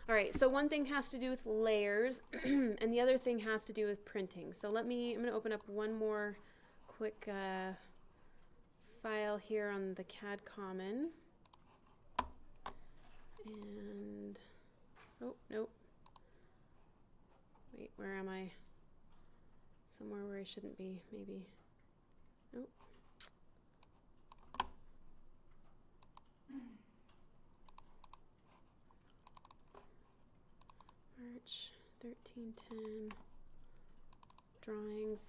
All right, so one thing has to do with layers, and the other thing has to do with printing. So I'm going to open up one more quick file here on the CAD Common. And, oh, nope. Wait, where am I? Somewhere where I shouldn't be, maybe. Nope. March 1310 drawings.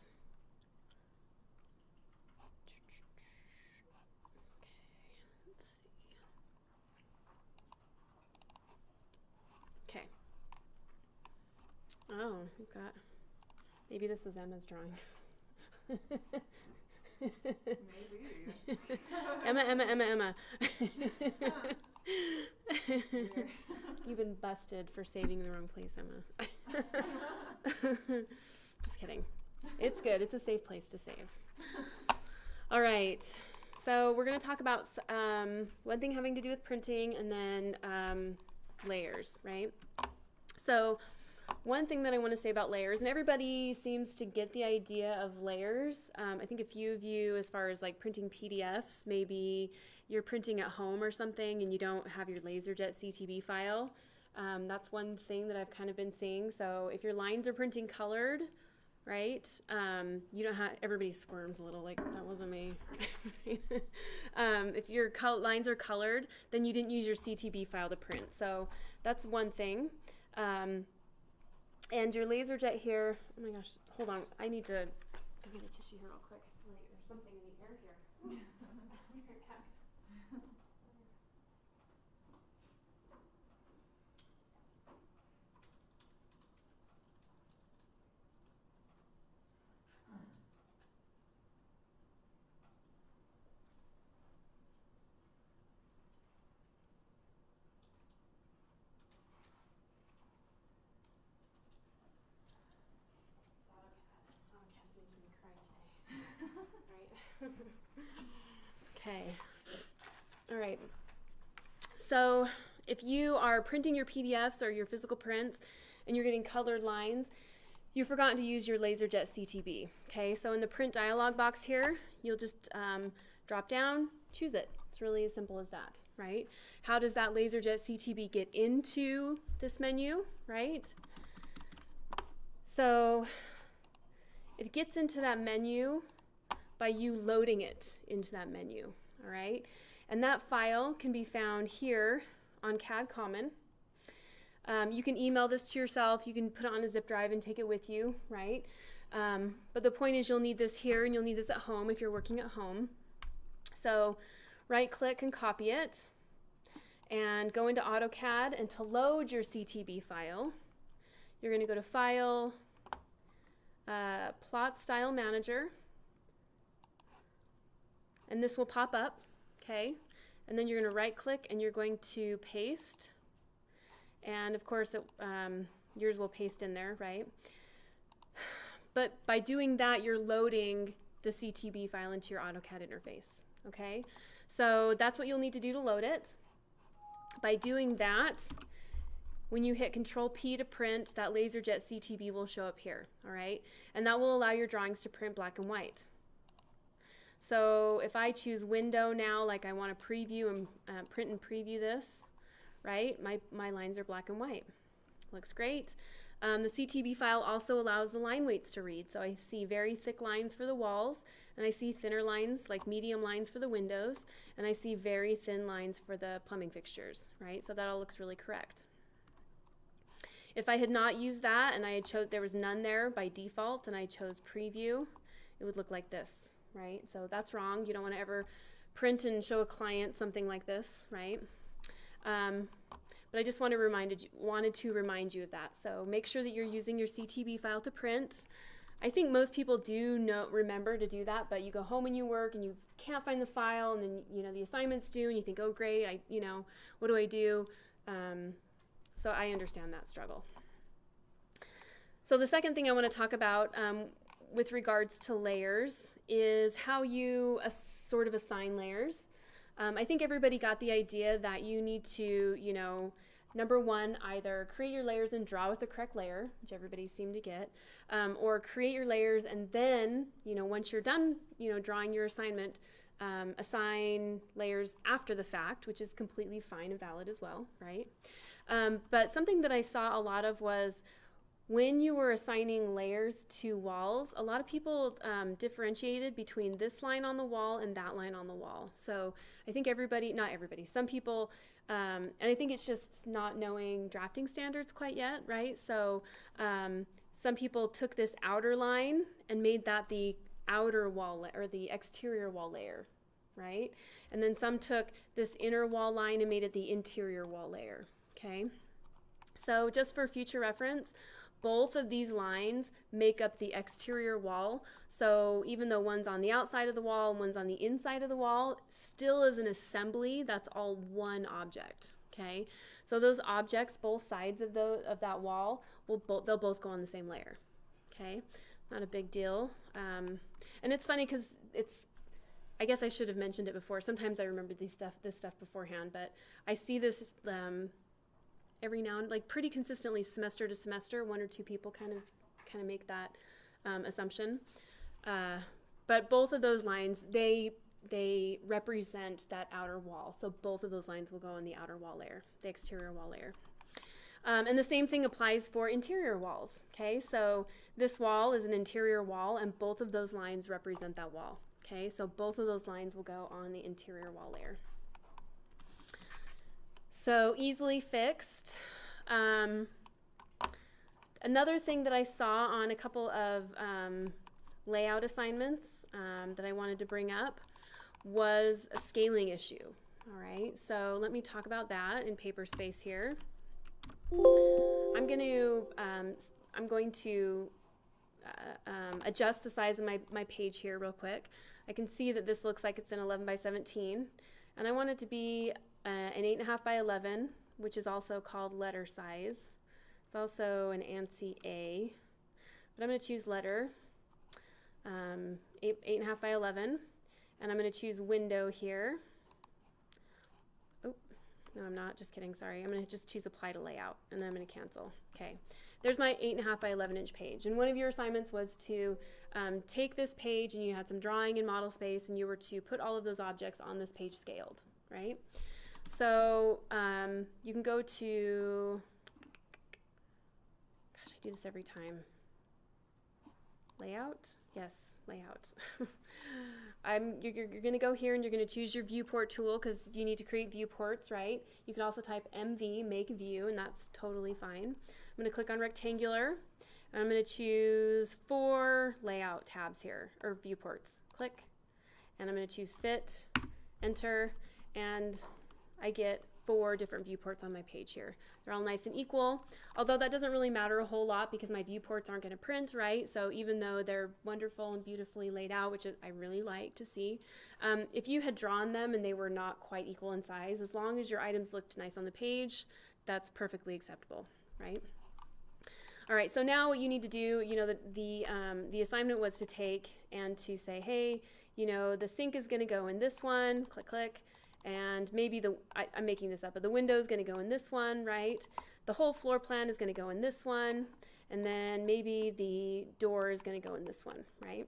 Okay, let's see. Okay. Oh, we've got, maybe this was Emma's drawing. Maybe. Emma. You've been busted for saving the wrong place, Emma. Just kidding. It's good. It's a safe place to save. All right. So we're going to talk about one thing having to do with printing and then layers, right? So one thing that I want to say about layers, and everybody seems to get the idea of layers. I think a few of you, as far as like printing PDFs, maybe you're printing at home or something and you don't have your LaserJet CTB file. That's one thing that I've kind of been seeing. So if your lines are printing colored, right, you don't have, everybody squirms a little like, that wasn't me. If your lines are colored, then you didn't use your CTB file to print. So that's one thing. And your LaserJet here, oh my gosh, hold on, I need to go get a tissue here real quick. Wait, there's something in the air here. Okay. All right. So if you are printing your PDFs or your physical prints and you're getting colored lines, you've forgotten to use your LaserJet CTB. Okay, so in the print dialog box here, you'll just drop down, choose it. It's really as simple as that, right? How does that LaserJet CTB get into this menu, right? So it gets into that menu by you loading it into that menu, all right? And that file can be found here on CAD Common. You can email this to yourself, you can put it on a zip drive and take it with you, right? But the point is you'll need this here and you'll need this at home if you're working at home. So right click and copy it and go into AutoCAD, and to load your CTB file, you're gonna go to File, Plot Style Manager, and this will pop up, okay? And then you're going to right click and you're going to paste. And of course, yours will paste in there, right? But by doing that, you're loading the CTB file into your AutoCAD interface, okay? So that's what you'll need to do to load it. By doing that, when you hit Control P to print, that LaserJet CTB will show up here, all right? And that will allow your drawings to print black and white. So if I choose window now, like I want to preview and print and preview this, right? My lines are black and white. Looks great. The CTB file also allows the line weights to read. So I see very thick lines for the walls, and I see thinner lines, like medium lines for the windows, and I see very thin lines for the plumbing fixtures, right? So that all looks really correct. If I had not used that and I had there was none there by default and I chose preview, it would look like this. Right? So that's wrong. You don't want to ever print and show a client something like this, right? But I just wanted to remind you of that. So make sure that you're using your CTB file to print. I think most people do remember to do that, but you go home and you work and you can't find the file, and then the assignment's due and you think, oh great, what do I do? So I understand that struggle. So the second thing I want to talk about with regards to layers is how you sort of assign layers. I think everybody got the idea that you need to, number one, either create your layers and draw with the correct layer, which everybody seemed to get, or create your layers and then, once you're done, drawing your assignment, assign layers after the fact, which is completely fine and valid as well, right? But something that I saw a lot of was when you were assigning layers to walls, a lot of people differentiated between this line on the wall and that line on the wall. So I think not everybody, some people, and I think it's just not knowing drafting standards quite yet, right? So some people took this outer line and made that the outer wall or the exterior wall layer, right? And then some took this inner wall line and made it the interior wall layer, okay? So just for future reference, both of these lines make up the exterior wall. So even though one's on the outside of the wall and one's on the inside of the wall, still as an assembly, that's all one object, okay? So those objects, both sides of that wall, they'll both go on the same layer, okay? Not a big deal. And it's funny because I guess I should have mentioned it before. Sometimes I remember this stuff beforehand, but I see this every now and like pretty consistently semester to semester. One or two people kind of make that assumption. But both of those lines, they represent that outer wall. So both of those lines will go on the outer wall layer, the exterior wall layer. And the same thing applies for interior walls, okay? So this wall is an interior wall, and both of those lines represent that wall, okay? So both of those lines will go on the interior wall layer. So easily fixed. Another thing that I saw on a couple of layout assignments that I wanted to bring up was a scaling issue, all right? So let me talk about that in Paperspace here. I'm going to adjust the size of my page here real quick. I can see that this looks like it's an 11 by 17, and I want it to be an 8.5 by 11, which is also called letter size. It's also an ANSI A, but I'm going to choose letter, 8.5 by 11, and I'm going to choose window here. No, I'm not. Just kidding. Sorry. I'm going to just choose apply to layout, and then I'm going to cancel. Okay. There's my 8.5 by 11 inch page. And one of your assignments was to take this page, and you had some drawing in model space, and you were to put all of those objects on this page scaled, right? So you can go to, gosh, I do this every time. Layout? Yes, layout. You're going to go here and you're going to choose your viewport tool because you need to create viewports, right? You can also type MV, make view, and that's totally fine. I'm going to click on rectangular, and I'm going to choose 4 layout tabs here, or viewports. Click, and I'm going to choose fit, enter, and I get 4 different viewports on my page here. They're all nice and equal, although that doesn't really matter a whole lot because my viewports aren't going to print, right? So even though they're wonderful and beautifully laid out, which I really like to see, if you had drawn them and they were not quite equal in size, as long as your items looked nice on the page, that's perfectly acceptable, right? All right, so now what you need to do, the assignment was to take and to say, hey, the sink is going to go in this one, click, click. And maybe I'm making this up, but the window is going to go in this one, right? The whole floor plan is going to go in this one, and then maybe the door is going to go in this one, right?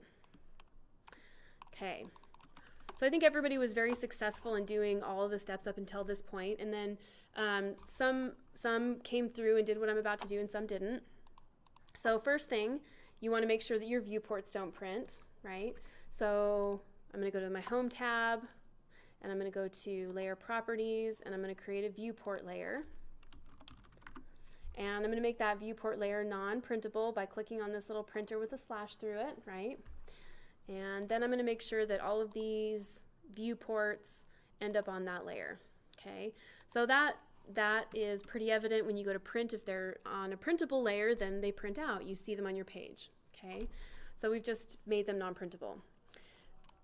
Okay. So I think everybody was very successful in doing all of the steps up until this point, and then some came through and did what I'm about to do, and some didn't. So first thing, you want to make sure that your viewports don't print, right? So I'm going to go to my Home tab, and I'm going to go to Layer Properties, and I'm going to create a viewport layer. And I'm going to make that viewport layer non-printable by clicking on this little printer with a slash through it, right? And then I'm going to make sure that all of these viewports end up on that layer, okay? So that is pretty evident when you go to print. If they're on a printable layer, then they print out. You see them on your page, okay? So we've just made them non-printable.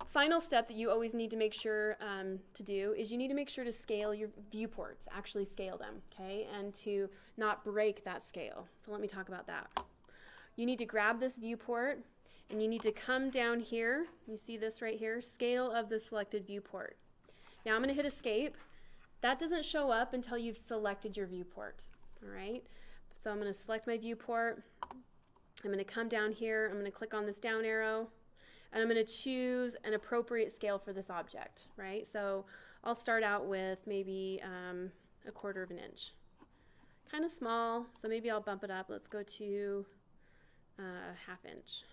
Final step that you always need to make sure to do is you need to make sure to scale your viewports, actually scale them, okay, and to not break that scale. So let me talk about that. You need to grab this viewport and you need to come down here. You see this right here, scale of the selected viewport. Now I'm going to hit escape. that doesn't show up until you've selected your viewport. All right, so I'm going to select my viewport. I'm going to come down here. I'm going to click on this down arrow, and I'm going to choose an appropriate scale for this object, right? So I'll start out with maybe 1/4 inch. Kind of small, so maybe I'll bump it up. Let's go to 1/2 inch.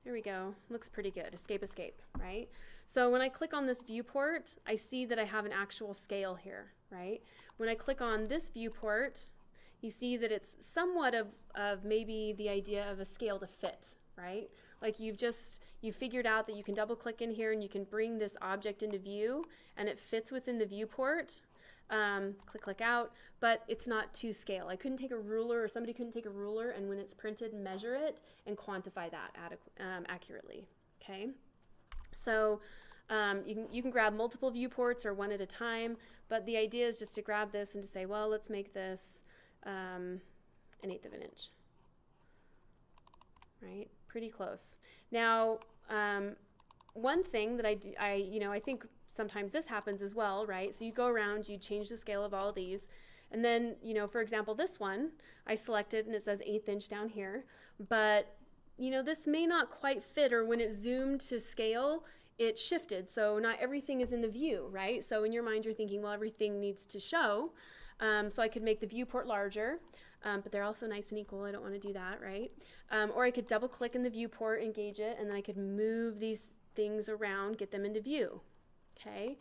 There we go. Looks pretty good. Escape, escape, right? So when I click on this viewport, I see that I have an actual scale here, right? When I click on this viewport, you see that it's somewhat of maybe the idea of a scale to fit, right? Like you figured out that you can double click in here and you can bring this object into view and it fits within the viewport. Click, click out, but it's not to scale. I couldn't take a ruler, or somebody couldn't take a ruler and when it's printed, measure it and quantify that accurately, okay? So you can grab multiple viewports or one at a time, but the idea is just to grab this and to say, well, let's make this 1/8 of an inch, right? Pretty close. Now, one thing that I think sometimes this happens as well, right? So you go around, you change the scale of all of these, and then, for example, this one, I selected and it says 1/8 inch down here, but, this may not quite fit, or when it zoomed to scale, it shifted. So not everything is in the view, right? So in your mind, you're thinking, well, everything needs to show. So I could make the viewport larger, but they're also nice and equal. I don't want to do that, right? Or I could double click in the viewport, engage it, and then I could move these things around, get them into view. Okay,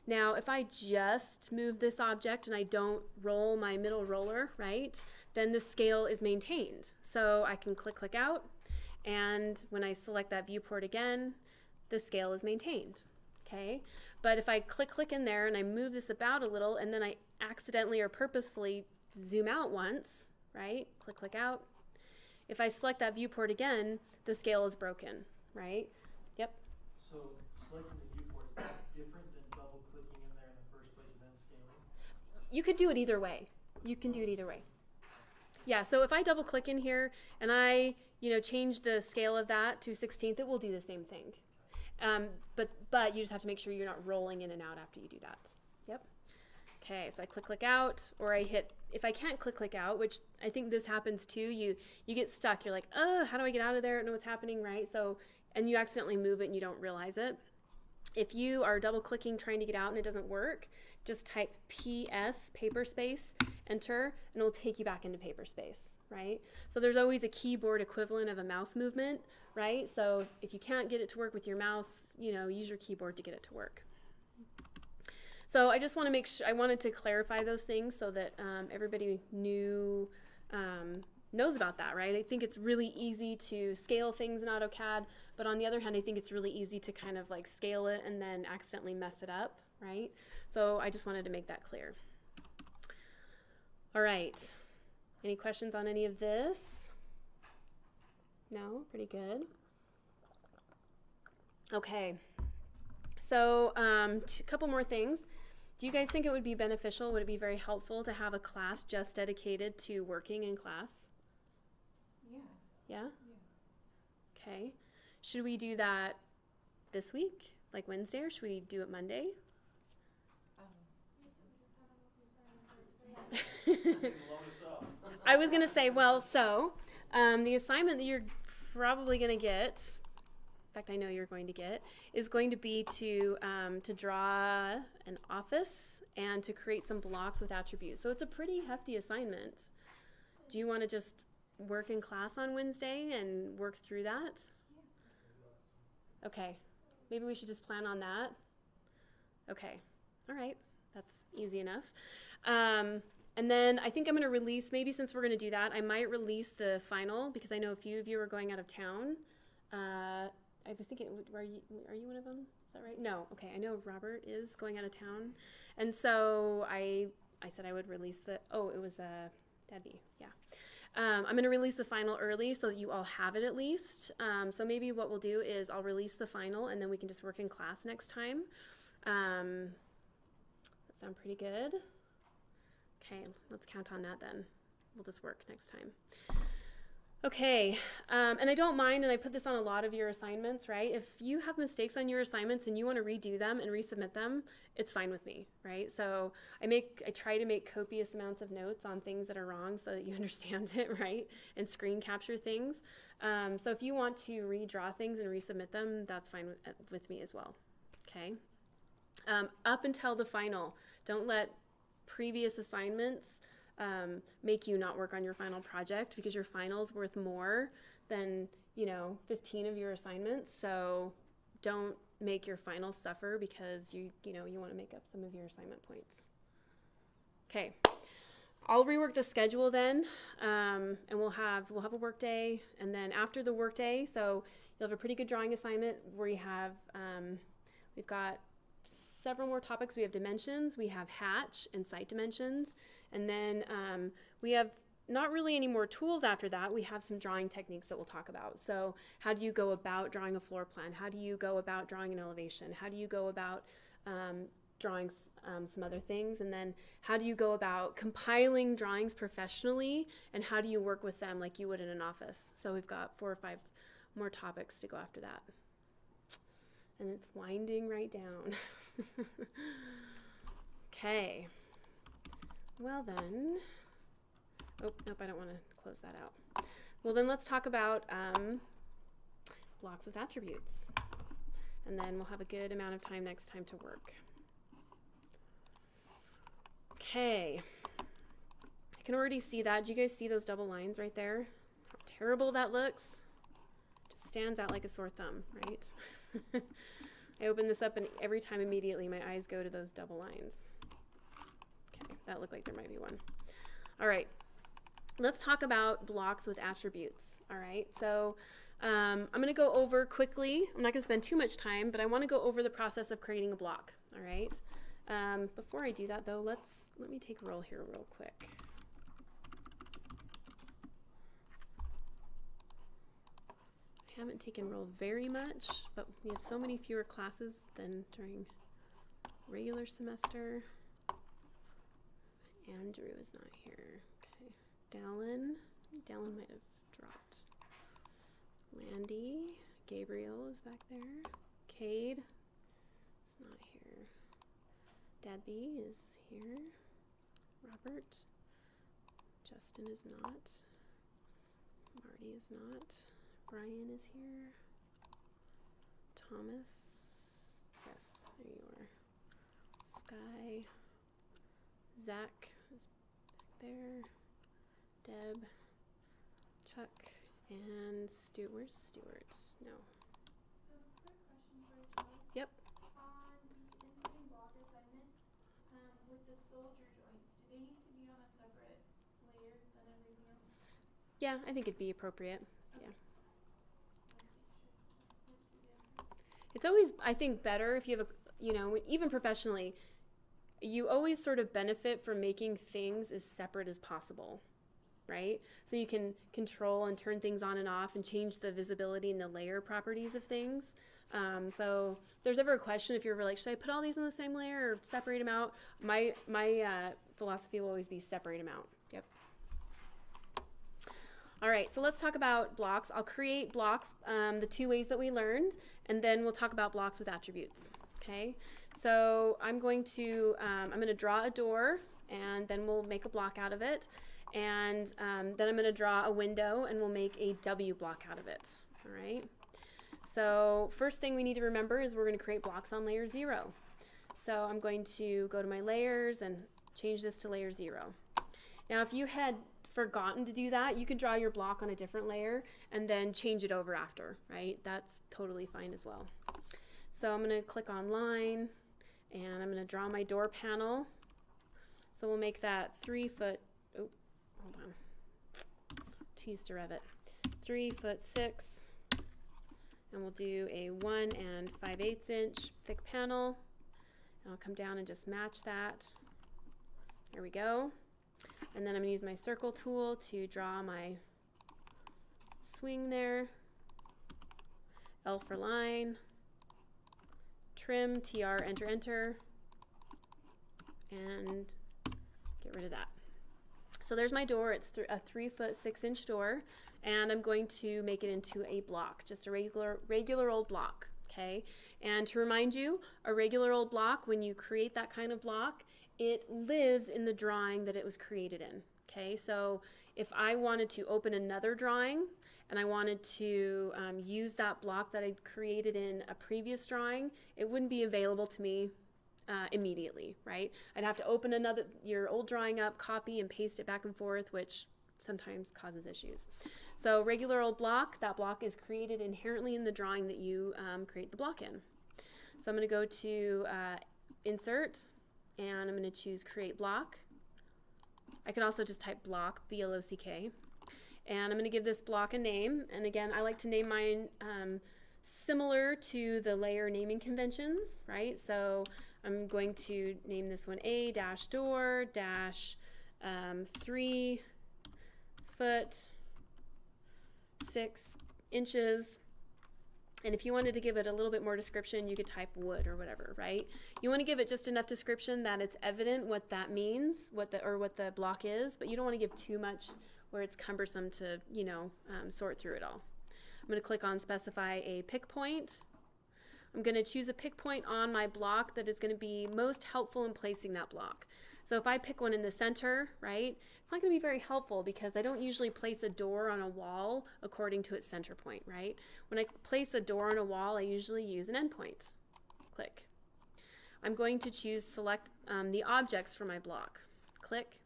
now if I just move this object and I don't roll my middle roller, right, then the scale is maintained. So I can click, click out, and when I select that viewport again, the scale is maintained. Okay, but if I click, click in there and I move this about a little and then I accidentally or purposefully zoom out once, right, click, click out, if I select that viewport again, the scale is broken, right? Yep. So selecting the viewport, is that different than double clicking in there in the first place and then scaling? You could do it either way. You can do it either way. Yeah, so if I double click in here and I, change the scale of that to 1/16, it will do the same thing. But you just have to make sure you're not rolling in and out after you do that. Yep. Okay, so I click, click out, or I hit, if I can't click, click out, which I think this happens too, you get stuck. You're like, oh, how do I get out of there? I don't know what's happening, right? So, and you accidentally move it and you don't realize it. If you are double clicking trying to get out and it doesn't work, just type PS, paper space, enter, and it'll take you back into paper space, right? So there's always a keyboard equivalent of a mouse movement, right? So if you can't get it to work with your mouse, use your keyboard to get it to work. So I just want to make sure, I wanted to clarify those things so that everybody knows about that, right? I think it's really easy to scale things in AutoCAD, but on the other hand, I think it's really easy to kind of like scale it and then accidentally mess it up, right? So I just wanted to make that clear. All right. Any questions on any of this? No? Pretty good. Okay. So a couple more things. Do you guys think it would be beneficial? Would it be very helpful to have a class just dedicated to working in class? Yeah. Yeah? Okay. Should we do that this week, like Wednesday, or should we do it Monday? I was going to say, well, so the assignment that you're probably going to get, in fact, I know you're going to get, is going to be to draw an office and to create some blocks with attributes. So it's a pretty hefty assignment. Do you want to just work in class on Wednesday and work through that? Okay. Maybe we should just plan on that. Okay. All right. That's easy enough. And then I think I'm going to release, maybe since we're going to do that, I might release the final because I know a few of you are going out of town. I was thinking, are you one of them? Is that right? No. Okay. I know Robert is going out of town. And so I said I would release it was Debbie. Yeah. I'm going to release the final early so that you all have it at least. So maybe what we'll do is I'll release the final and then we can just work in class next time. That sound pretty good? Okay, let's count on that then. We'll just work next time. Okay, and I don't mind, and I put this on a lot of your assignments, right? If you have mistakes on your assignments and you want to redo them and resubmit them, it's fine with me, right? So I try to make copious amounts of notes on things that are wrong so that you understand it, right? And screen capture things. So if you want to redraw things and resubmit them, that's fine with me as well, okay? Up until the final, don't let previous assignments make you not work on your final project, because your final's worth more than 15 of your assignments. So don't make your finals suffer because you want to make up some of your assignment points. Okay, I'll rework the schedule then, and we'll have a work day, and then after the work day, so you'll have a pretty good drawing assignment where you have we've got several more topics. We have dimensions, we have hatch and site dimensions, and then we have not really any more tools after that. We have some drawing techniques that we'll talk about. So how do you go about drawing a floor plan? How do you go about drawing an elevation? How do you go about drawing some other things? And then how do you go about compiling drawings professionally, and how do you work with them like you would in an office? So we've got 4 or 5 more topics to go after that. And it's winding right down. Okay. Well then, oh, nope, I don't want to close that out. Well then let's talk about blocks with attributes. And then we'll have a good amount of time next time to work. Okay. I can already see that. Do you guys see those double lines right there? How terrible that looks. Just stands out like a sore thumb, right? I open this up and every time immediately my eyes go to those double lines. Okay, that looked like there might be one. All right, let's talk about blocks with attributes. All right, so I'm going to go over quickly. I'm not going to spend too much time, but I want to go over the process of creating a block. All right. Before I do that, though, let me take roll here real quick. I haven't taken roll very much, but we have so many fewer classes than during regular semester. Andrew is not here. Okay. Dallin might have dropped. Landy, Gabriel is back there. Cade is not here. Debbie is here. Robert. Justin is not. Marty is not. Brian is here. Thomas. Yes, there you are. Sky. Zach is back there. Deb. Chuck. And Stuart. Where's Stuart? No. Quick question for Joe. Yep. On the insetting block assignment, with the soldier joints, do they need to be on a separate layer than everything else? Yeah, I think it'd be appropriate. Yeah. It's always, I think, better if you have even professionally, you always sort of benefit from making things as separate as possible, right? So you can control and turn things on and off and change the visibility and the layer properties of things. So if there's ever a question, if you're like, should I put all these on the same layer or separate them out? My philosophy will always be separate them out. Yep. All right, so let's talk about blocks. I'll create blocks the 2 ways that we learned, and then we'll talk about blocks with attributes, okay? So I'm going to draw a door, and then we'll make a block out of it, and then I'm going to draw a window, and we'll make a W block out of it, all right? So first thing we need to remember is we're going to create blocks on layer 0. So I'm going to go to my layers and change this to layer 0. Now if you had forgotten to do that, you can draw your block on a different layer and then change it over after, right? That's totally fine as well. So I'm going to click on line, and I'm going to draw my door panel. So we'll make that 3 foot, oh, hold on, tease to Revit, 3'6", and we'll do a 1 5/8 inch thick panel. And I'll come down and just match that. There we go. And then I'm going to use my circle tool to draw my swing there. L for line. Trim, TR, enter, enter. And get rid of that. So there's my door. It's a 3'6" door. and I'm going to make it into a block, just a regular old block, okay? And to remind you, a regular old block, when you create that kind of block, it lives in the drawing that it was created in, okay? So if I wanted to open another drawing and I wanted to use that block that I'd created in a previous drawing, it wouldn't be available to me immediately, right? I'd have to open your old drawing up, copy and paste it back and forth, which sometimes causes issues. So regular old block, that block is created inherently in the drawing that you create the block in. So I'm going to go to Insert, and I'm going to choose Create Block. I can also just type block, B-L-O-C-K. And I'm going to give this block a name. And again, I like to name mine similar to the layer naming conventions, right? So I'm going to name this one A-door 3 foot 6 inches. And if you wanted to give it a little bit more description, you could type wood or whatever, right? You want to give it just enough description that it's evident what that means, what the block is, but you don't want to give too much where it's cumbersome to, you know, sort through it all. I'm going to click on Specify a Pick Point. I'm going to choose a pick point on my block that is going to be most helpful in placing that block. So if I pick one in the center, right, it's not going to be very helpful because I don't usually place a door on a wall according to its center point, right? When I place a door on a wall, I usually use an endpoint. Click. I'm going to choose Select the objects for my block. Click,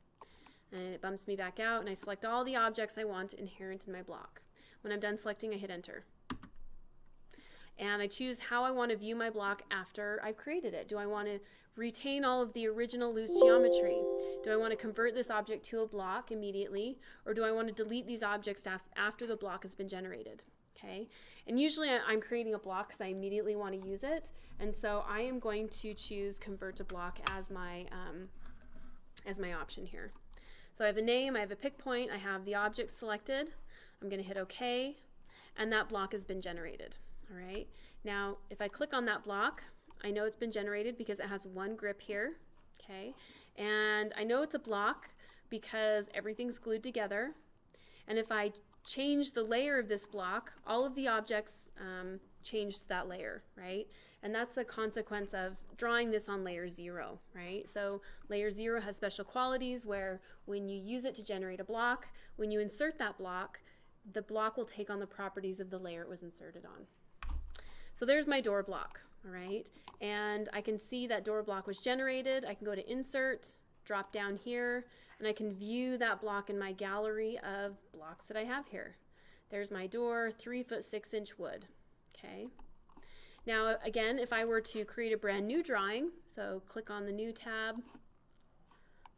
and it bumps me back out, and I select all the objects I want inherent in my block. When I'm done selecting, I hit Enter. And I choose how I want to view my block after I've created it. Do I want to retain all of the original loose geometry? Do I want to convert this object to a block immediately? Or do I want to delete these objects after the block has been generated? Okay. And usually I'm creating a block because I immediately want to use it. And so I am going to choose Convert to Block as my option here. So I have a name, I have a pick point, I have the object selected. I'm going to hit OK, and that block has been generated. All right. Now, if I click on that block, I know it's been generated because it has one grip here. Okay. And I know it's a block because everything's glued together. And if I change the layer of this block, all of the objects change that layer, right? And that's a consequence of drawing this on layer 0, right? So layer 0 has special qualities where when you use it to generate a block, when you insert that block, the block will take on the properties of the layer it was inserted on. So there's my door block, all right? And I can see that door block was generated. I can go to Insert, drop down here, and I can view that block in my gallery of blocks that I have here. There's my door, 3 foot 6 inch wood, okay? Now, again, if I were to create a brand new drawing, so click on the New tab,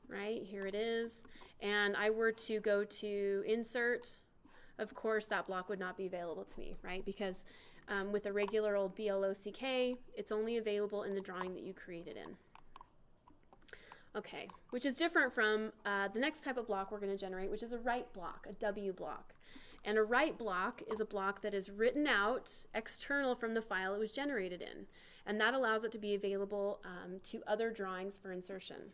right, here it is, and I were to go to Insert, of course, that block would not be available to me, right? Because with a regular old BLOCK, it's only available in the drawing that you created in. Okay, which is different from the next type of block we're going to generate, which is a write block, a W block. And a write block is a block that is written out external from the file it was generated in. And that allows it to be available to other drawings for insertion.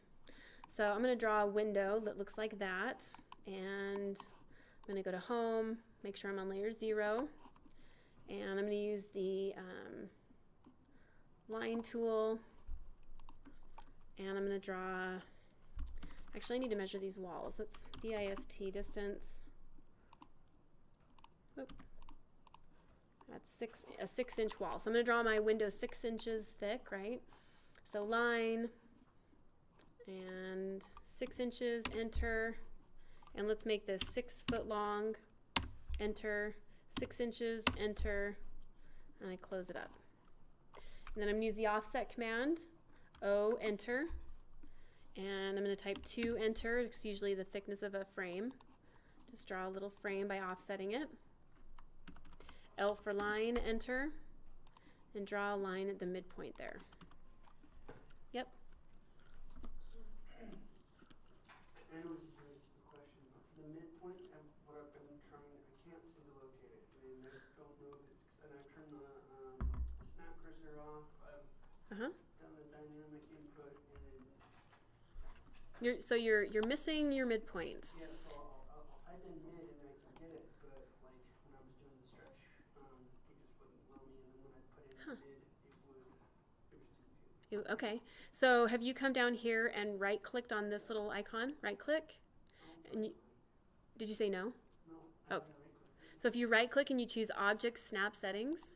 So I'm going to draw a window that looks like that. And I'm going to go to Home, make sure I'm on layer 0. And I'm going to use the line tool. And I'm going to draw, actually I need to measure these walls. That's DIST distance. Oop. That's a 6 inch wall. So I'm going to draw my window 6 inches thick, right? So line and 6 inches, enter. And let's make this 6 foot long, enter, 6 inches, enter, and I close it up. And then I'm going to use the offset command, O, enter, and I'm going to type 2, enter. It's usually the thickness of a frame. Just draw a little frame by offsetting it. L for line, enter, and draw a line at the midpoint there. Yep. I know this is a question, but for the midpoint, what I've been trying, I can't seem to locate it. I mean, I don't know if it's, and I've turned the snap cursor off. I've done the dynamic input, and So you're missing your midpoint. yeah, so I'll type in mid and I can get it, but Okay. So have you come down here and right clicked on this little icon? Right click? And you, did you say no? No. I Oh. haven't right-clicked. So if you right click and you choose Object Snap Settings,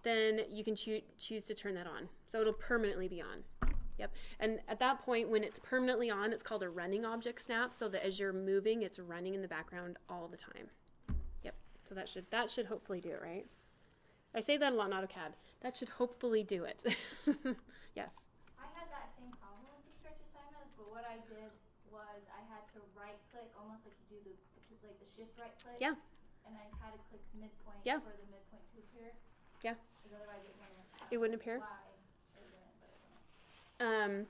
then you can choose to turn that on. So it'll permanently be on. Yep. And at that point, when it's permanently on, it's called a running object snap, so that as you're moving, it's running in the background all the time. Yep. So that should hopefully do it, right? I say that a lot in AutoCAD. That should hopefully do it. Yes. I had that same problem with the stretch assignment, but what I did was I had to right click, almost like you do the shift right click. Yeah. And I had to click midpoint Yeah. for the midpoint to appear. Yeah. Because otherwise it wouldn't. It wouldn't appear? Why it wouldn't, but it wouldn't.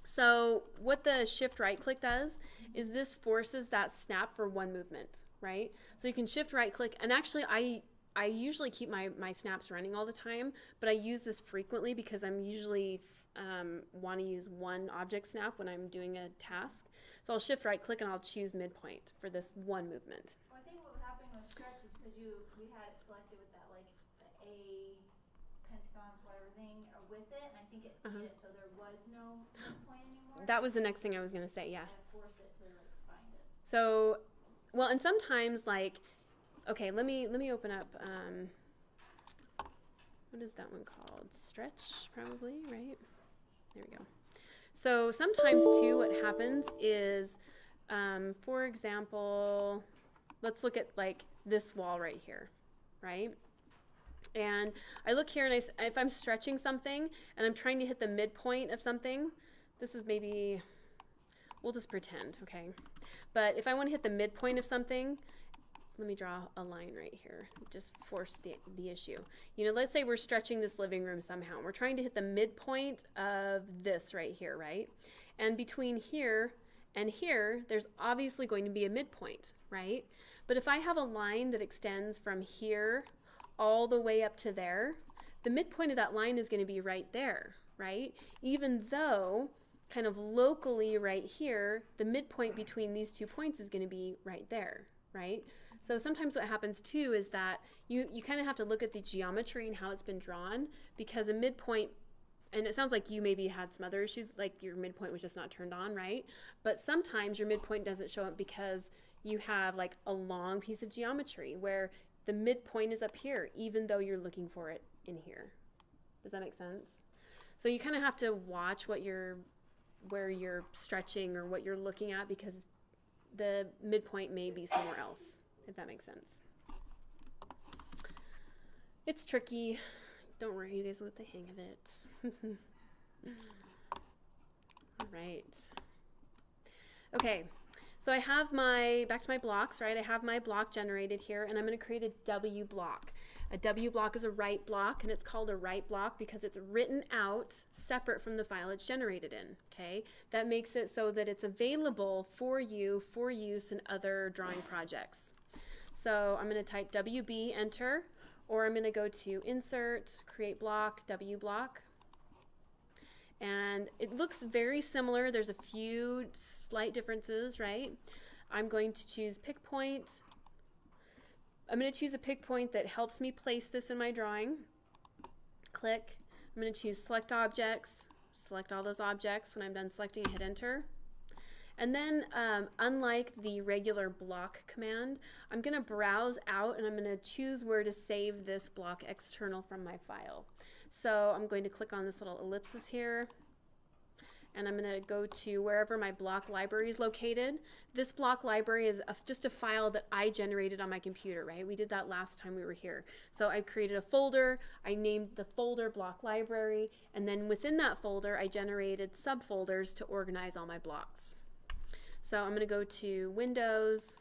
So what the shift right click does is this forces that snap for one movement, right? So you can shift right click, and actually I usually keep my snaps running all the time, but I use this frequently because I'm usually want to use one object snap when I'm doing a task. So I'll shift right click and I'll choose midpoint for this one movement. Well, I think what happened with stretch is because we had it selected with that like the A pentagon whatever thing with it, and I think it made it so there was no midpoint anymore. That was the next thing I was going to say, yeah. I had to force it to like find it. So, well, and sometimes like, okay, let me open up, what is that one called? Stretch, probably, right? There we go. So sometimes too what happens is, for example, let's look at like this wall right here, right? And I look here and if I'm stretching something and I'm trying to hit the midpoint of something, this is maybe, we'll just pretend, okay? But if I want to hit the midpoint of something, let me draw a line right here, just force the issue. You know, let's say we're stretching this living room somehow. We're trying to hit the midpoint of this right here, right? And between here and here, there's obviously going to be a midpoint, right? But if I have a line that extends from here all the way up to there, the midpoint of that line is going to be right there, right? Even though kind of locally right here, the midpoint between these 2 points is going to be right there, right? So sometimes what happens too is that you kind of have to look at the geometry and how it's been drawn, because a midpoint, and it sounds like you maybe had some other issues, like your midpoint was just not turned on, right? But sometimes your midpoint doesn't show up because you have like a long piece of geometry where the midpoint is up here, even though you're looking for it in here. Does that make sense? So you kind of have to watch where you're stretching or what you're looking at, because the midpoint may be somewhere else, if that makes sense. It's tricky. Don't worry, you guys will get the hang of it. All right. Okay, so I have back to my blocks, right? I have my block generated here, and I'm going to create a W block. A W block is a write block, and it's called a write block because it's written out separate from the file it's generated in, okay? That makes it so that it's available for you for use in other drawing projects. So I'm going to type WB, enter, or I'm going to go to Insert, Create Block, W block. And it looks very similar. There's a few slight differences, right? I'm going to choose Pick Point. I'm going to choose a pick point that helps me place this in my drawing. Click. I'm going to choose Select Objects. Select all those objects. When I'm done selecting, hit Enter. And then, unlike the regular block command, I'm going to browse out and I'm going to choose where to save this block external from my file. So I'm going to click on this little ellipsis here, and I'm going to go to wherever my block library is located. This block library is just a file that I generated on my computer, right? We did that last time we were here. So I created a folder, I named the folder block library, and then within that folder I generated subfolders to organize all my blocks. So I'm going to go to Windows,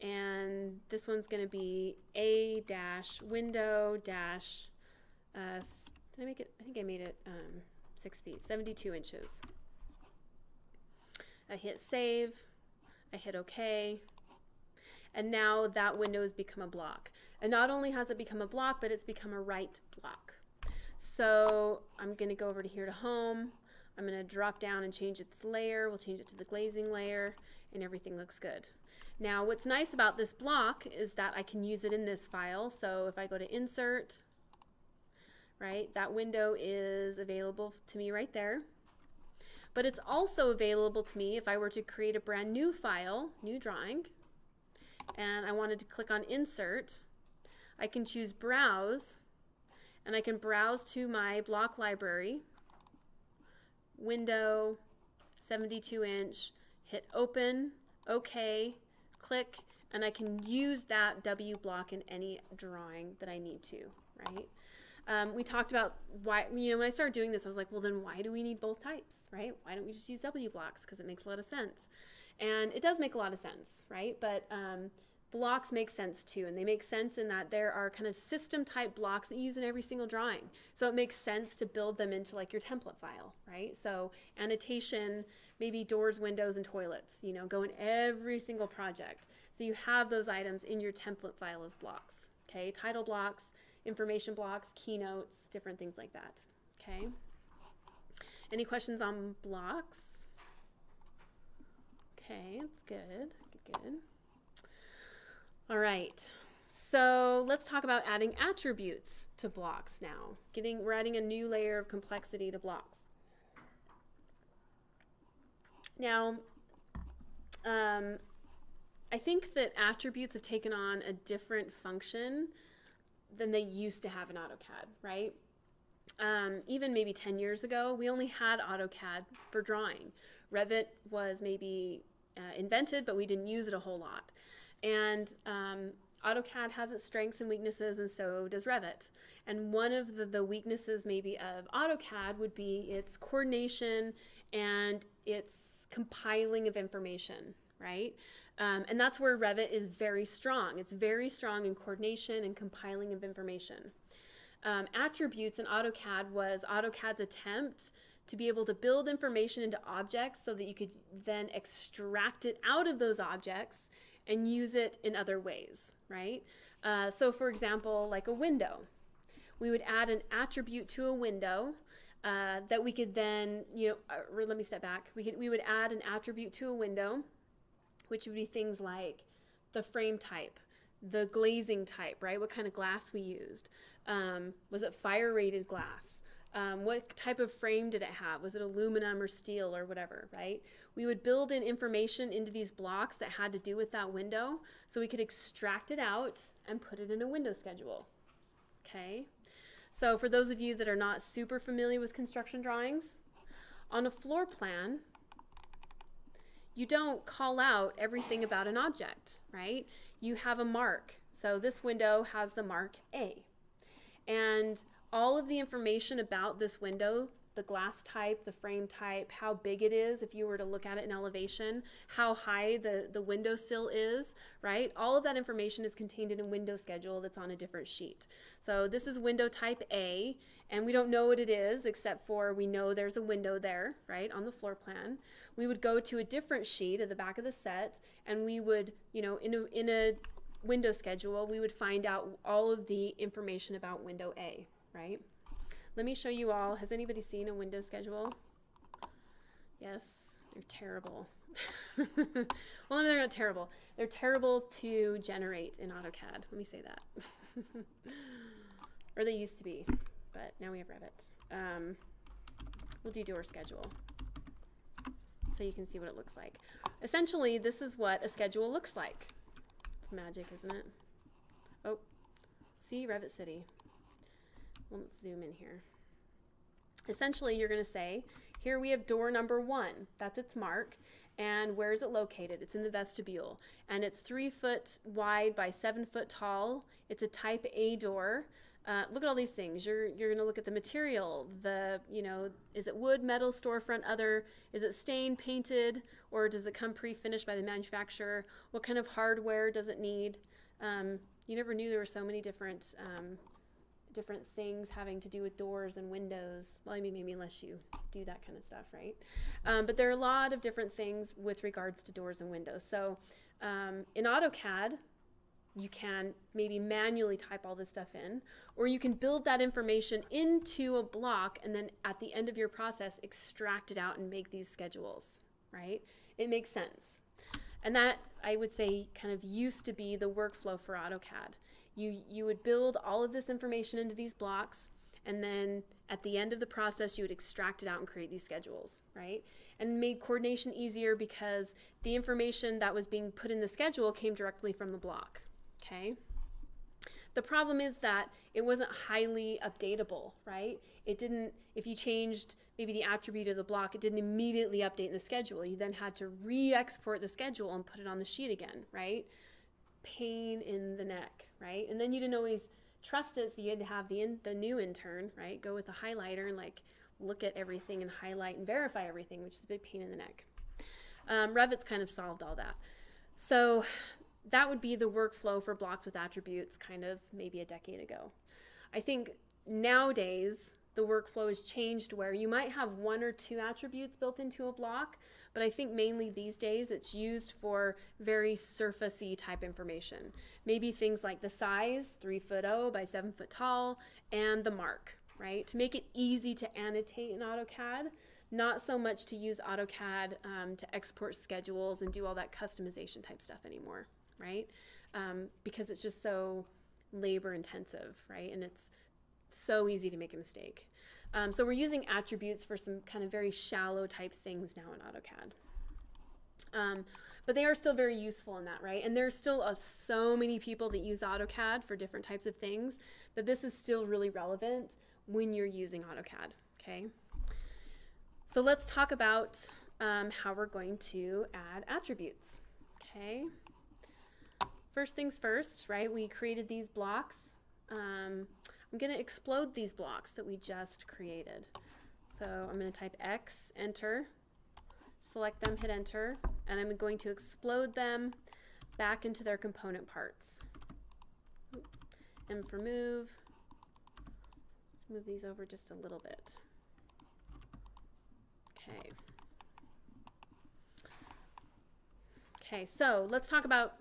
and this one's going to be A-window- did I make it? I think I made it 6 feet, 72 inches. I hit save, I hit OK, and now that window has become a block. And not only has it become a block, but it's become a write block. So I'm going to go over to here to Home. I'm going to drop down and change its layer. We'll change it to the glazing layer, and everything looks good. Now what's nice about this block is that I can use it in this file. So if I go to Insert, right? That window is available to me right there. But it's also available to me if I were to create a brand new file, new drawing, and I wanted to click on Insert. I can choose Browse, and I can browse to my block library, window, 72-inch, hit Open, OK, click, and I can use that W block in any drawing that I need to, right? We talked about why, when I started doing this, I was like, well, then why do we need both types, right? Why don't we just use W blocks? Because it makes a lot of sense. And it does make a lot of sense, right? But blocks make sense too, and they make sense in that there are kind of system type blocks that you use in every single drawing. So it makes sense to build them into like your template file, right? So annotation, maybe doors, windows, and toilets, go in every single project. So you have those items in your template file as blocks, okay? Title blocks, information blocks, keynotes, different things like that, okay? Any questions on blocks? Okay, that's good, good. All right, so let's talk about adding attributes to blocks now. We're adding a new layer of complexity to blocks. Now, I think that attributes have taken on a different function than they used to have in AutoCAD, right? Even maybe 10 years ago, we only had AutoCAD for drawing. Revit was maybe invented, but we didn't use it a whole lot. And AutoCAD has its strengths and weaknesses, and so does Revit. And one of the weaknesses maybe of AutoCAD would be its coordination and its compiling of information, right? And that's where Revit is very strong. It's very strong in coordination and compiling of information. Attributes in AutoCAD was AutoCAD's attempt to be able to build information into objects so that you could then extract it out of those objects and use it in other ways, right? So for example, like a window. We would add an attribute to a window that we could then, let me step back. We would add an attribute to a window, which would be things like the frame type, the glazing type, right? What kind of glass we used. Was it fire rated glass? What type of frame did it have? Was it aluminum or steel or whatever, right? We would build in information into these blocks that had to do with that window so we could extract it out and put it in a window schedule, okay? So for those of you that are not super familiar with construction drawings, on a floor plan, you don't call out everything about an object, right? You have a mark. So this window has the mark A. And all of the information about this window, the glass type, the frame type, how big it is if you were to look at it in elevation, how high the window sill is, right? All of that information is contained in a window schedule that's on a different sheet. So this is window type A, and we don't know what it is except for we know there's a window there, right, on the floor plan. We would go to a different sheet at the back of the set, and we would, in a window schedule, we would find out all of the information about window A, right? Let me show you all. Has anybody seen a window schedule? Yes, they're terrible. Well, no, they're not terrible. They're terrible to generate in AutoCAD. Let me say that. Or they used to be, but now we have Revit. We'll do door schedule so you can see what it looks like. Essentially, this is what a schedule looks like. It's magic, isn't it? Oh, see, Revit City. Let's zoom in here. Essentially, you're going to say, here we have door number 1. That's its mark. And where is it located? It's in the vestibule. And it's 3 foot wide by 7 foot tall. It's a type A door. Look at all these things. You're going to look at the material. Is it wood, metal, storefront, other? Is it stained, painted, or does it come pre-finished by the manufacturer? What kind of hardware does it need? You never knew there were so many different things having to do with doors and windows. Well, I mean, maybe unless you do that kind of stuff, right? But there are a lot of different things with regards to doors and windows. So in AutoCAD, you can maybe manually type all this stuff in, or you can build that information into a block and then at the end of your process, extract it out and make these schedules, right? It makes sense. And that, I would say, kind of used to be the workflow for AutoCAD. You would build all of this information into these blocks, and then at the end of the process, you would extract it out and create these schedules, right? And made coordination easier because the information that was being put in the schedule came directly from the block, okay? The problem is that it wasn't highly updatable, right? It didn't, if you changed maybe the attribute of the block, it didn't immediately update in the schedule. You then had to re-export the schedule and put it on the sheet again, right? Pain in the neck, right? And then you didn't always trust it, so you had to have the new intern, right, go with a highlighter and like look at everything and highlight and verify everything, which is a big pain in the neck. Revit's kind of solved all that. So that would be the workflow for blocks with attributes kind of maybe a decade ago. I think nowadays the workflow has changed where you might have 1 or 2 attributes built into a block, but I think mainly these days it's used for very surfacey type information. Maybe things like the size, 3 foot by 7 foot tall, and the mark, right? To make it easy to annotate in AutoCAD, not so much to use AutoCAD to export schedules and do all that customization type stuff anymore, right? Because it's just so labor intensive, right? And it's so easy to make a mistake. So we're using attributes for some kind of very shallow type things now in AutoCAD. But they are still very useful in that, right? And there's still so many people that use AutoCAD for different types of things that this is still really relevant when you're using AutoCAD, okay? So let's talk about how we're going to add attributes, okay? First things first, right? We created these blocks. I'm going to explode these blocks that we just created. So I'm going to type X, enter, select them, hit enter, and I'm going to explode them back into their component parts. M for move these over just a little bit. Okay. Okay, so let's talk about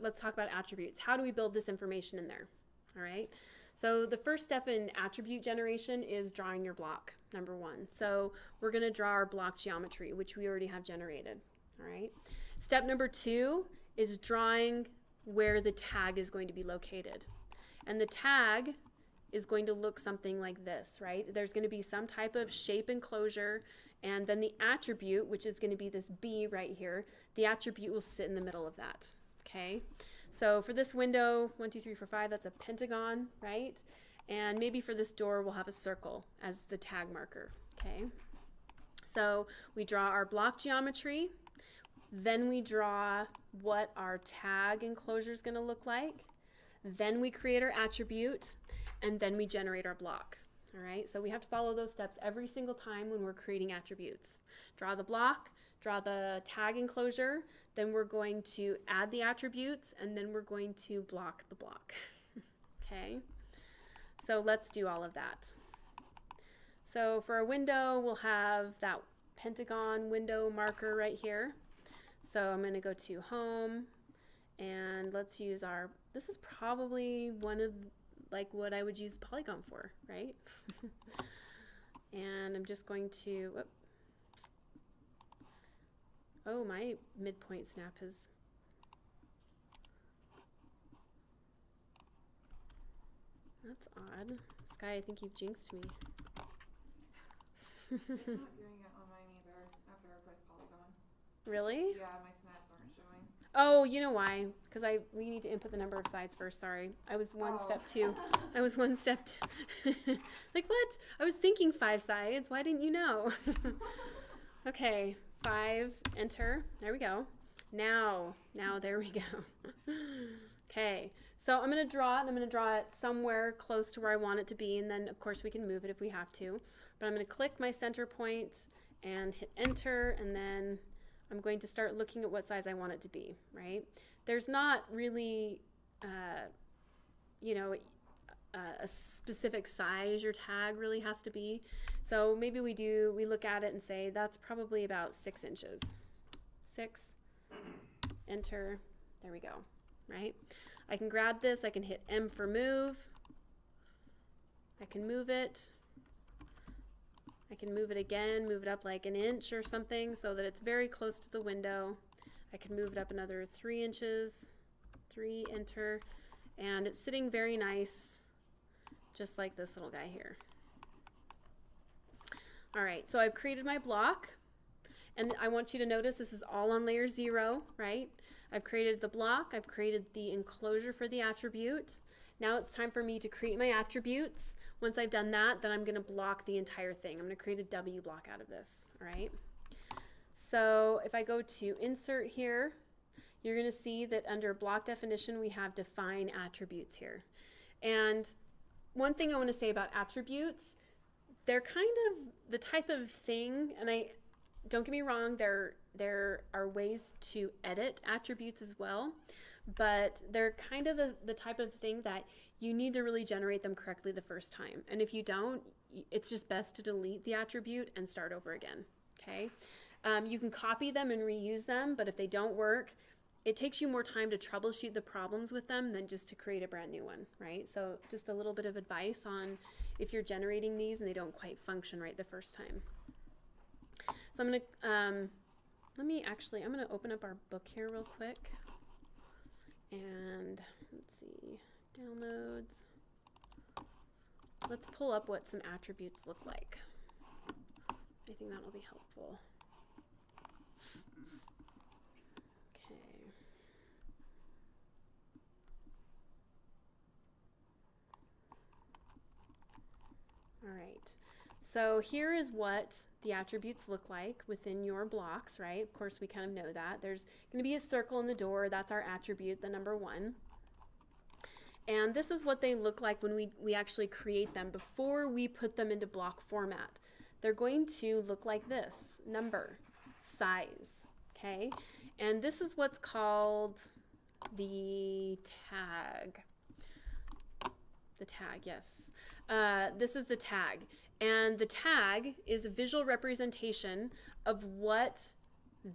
attributes. How do we build this information in there? All right. So the first step in attribute generation is drawing your block, number 1. So we're going to draw our block geometry, which we already have generated. All right. Step number 2 is drawing where the tag is going to be located. And the tag is going to look something like this, right? There's going to be some type of shape enclosure, and then the attribute, which is going to be this B right here, the attribute will sit in the middle of that, okay? So for this window, 1, 2, 3, 4, 5, that's a pentagon, right? And maybe for this door, we'll have a circle as the tag marker, okay? So we draw our block geometry, then we draw what our tag enclosure is going to look like, then we create our attribute, and then we generate our block. All right, so we have to follow those steps every single time when we're creating attributes. Draw the block, draw the tag enclosure, then we're going to add the attributes, and then we're going to block the block. Okay, so let's do all of that. So for a window, we'll have that pentagon window marker right here. So I'm going to go to home, and let's use our, this is probably one of like what I would use Polygon for, right? And I'm just going to, whoop. Oh, my midpoint snap has, that's odd. Sky, I think you've jinxed me. It's not doing it on mine either after I press Polygon. Really? Yeah, my snaps aren't showing. Oh, you know why? Because we need to input the number of sides first. Sorry, I was step 2. I was one step. Like what? I was thinking 5 sides. Why didn't you know? Okay, 5. Enter. There we go. Now there we go. Okay, so I'm gonna draw it. And I'm gonna draw it somewhere close to where I want it to be, and then of course we can move it if we have to. But I'm gonna click my center point and hit enter, and then I'm going to start looking at what size I want it to be, right? There's not really, you know, a specific size your tag really has to be. So maybe we look at it and say, that's probably about 6 inches. 6, enter, there we go, right? I can grab this, I can hit M for move. I can move it. I can move it again, move it up like an inch or something so that it's very close to the window. I can move it up another 3 inches, 3, enter, and it's sitting very nice, just like this little guy here. All right, so I've created my block, and I want you to notice this is all on layer 0, right? I've created the block, I've created the enclosure for the attribute. Now it's time for me to create my attributes. Once I've done that, then I'm going to block the entire thing. I'm going to create a W block out of this, all right? So if I go to insert here, you're going to see that under block definition, we have define attributes here. And one thing I want to say about attributes, they're kind of the type of thing, and don't get me wrong, there are ways to edit attributes as well, but they're kind of the type of thing that you need to really generate them correctly the first time. And if you don't, it's just best to delete the attribute and start over again, okay? You can copy them and reuse them, but if they don't work, it takes you more time to troubleshoot the problems with them than just to create a brand new one, right? So just a little bit of advice on if you're generating these and they don't quite function right the first time. So I'm gonna, I'm gonna open up our book here real quick. And let's see, downloads. Let's pull up what some attributes look like. I think that'll be helpful. Okay. All right. So here is what the attributes look like within your blocks, right? Of course, we kind of know that. There's going to be a circle in the door. That's our attribute, the number 1. And this is what they look like when we actually create them before we put them into block format. They're going to look like this: number, size, okay? And this is what's called the tag. The tag, yes. This is the tag. And the tag is a visual representation of what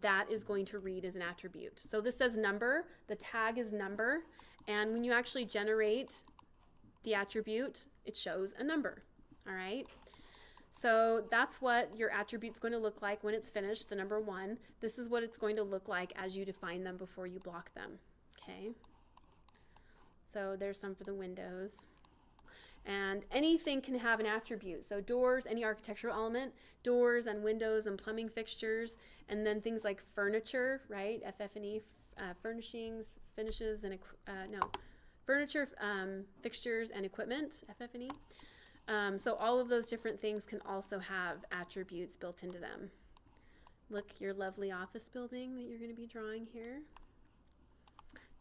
that is going to read as an attribute. So this says number, the tag is number, and when you actually generate the attribute, it shows a number, all right? So that's what your attribute's going to look like when it's finished, the number 1. This is what it's going to look like as you define them before you block them, okay? So there's some for the windows. And anything can have an attribute. So doors, any architectural element, doors and windows and plumbing fixtures, and then things like furniture, right? FF&E, furnishings, finishes, and furniture, fixtures, and equipment, FF&E. So all of those different things can also have attributes built into them. Look, your lovely office building that you're going to be drawing here.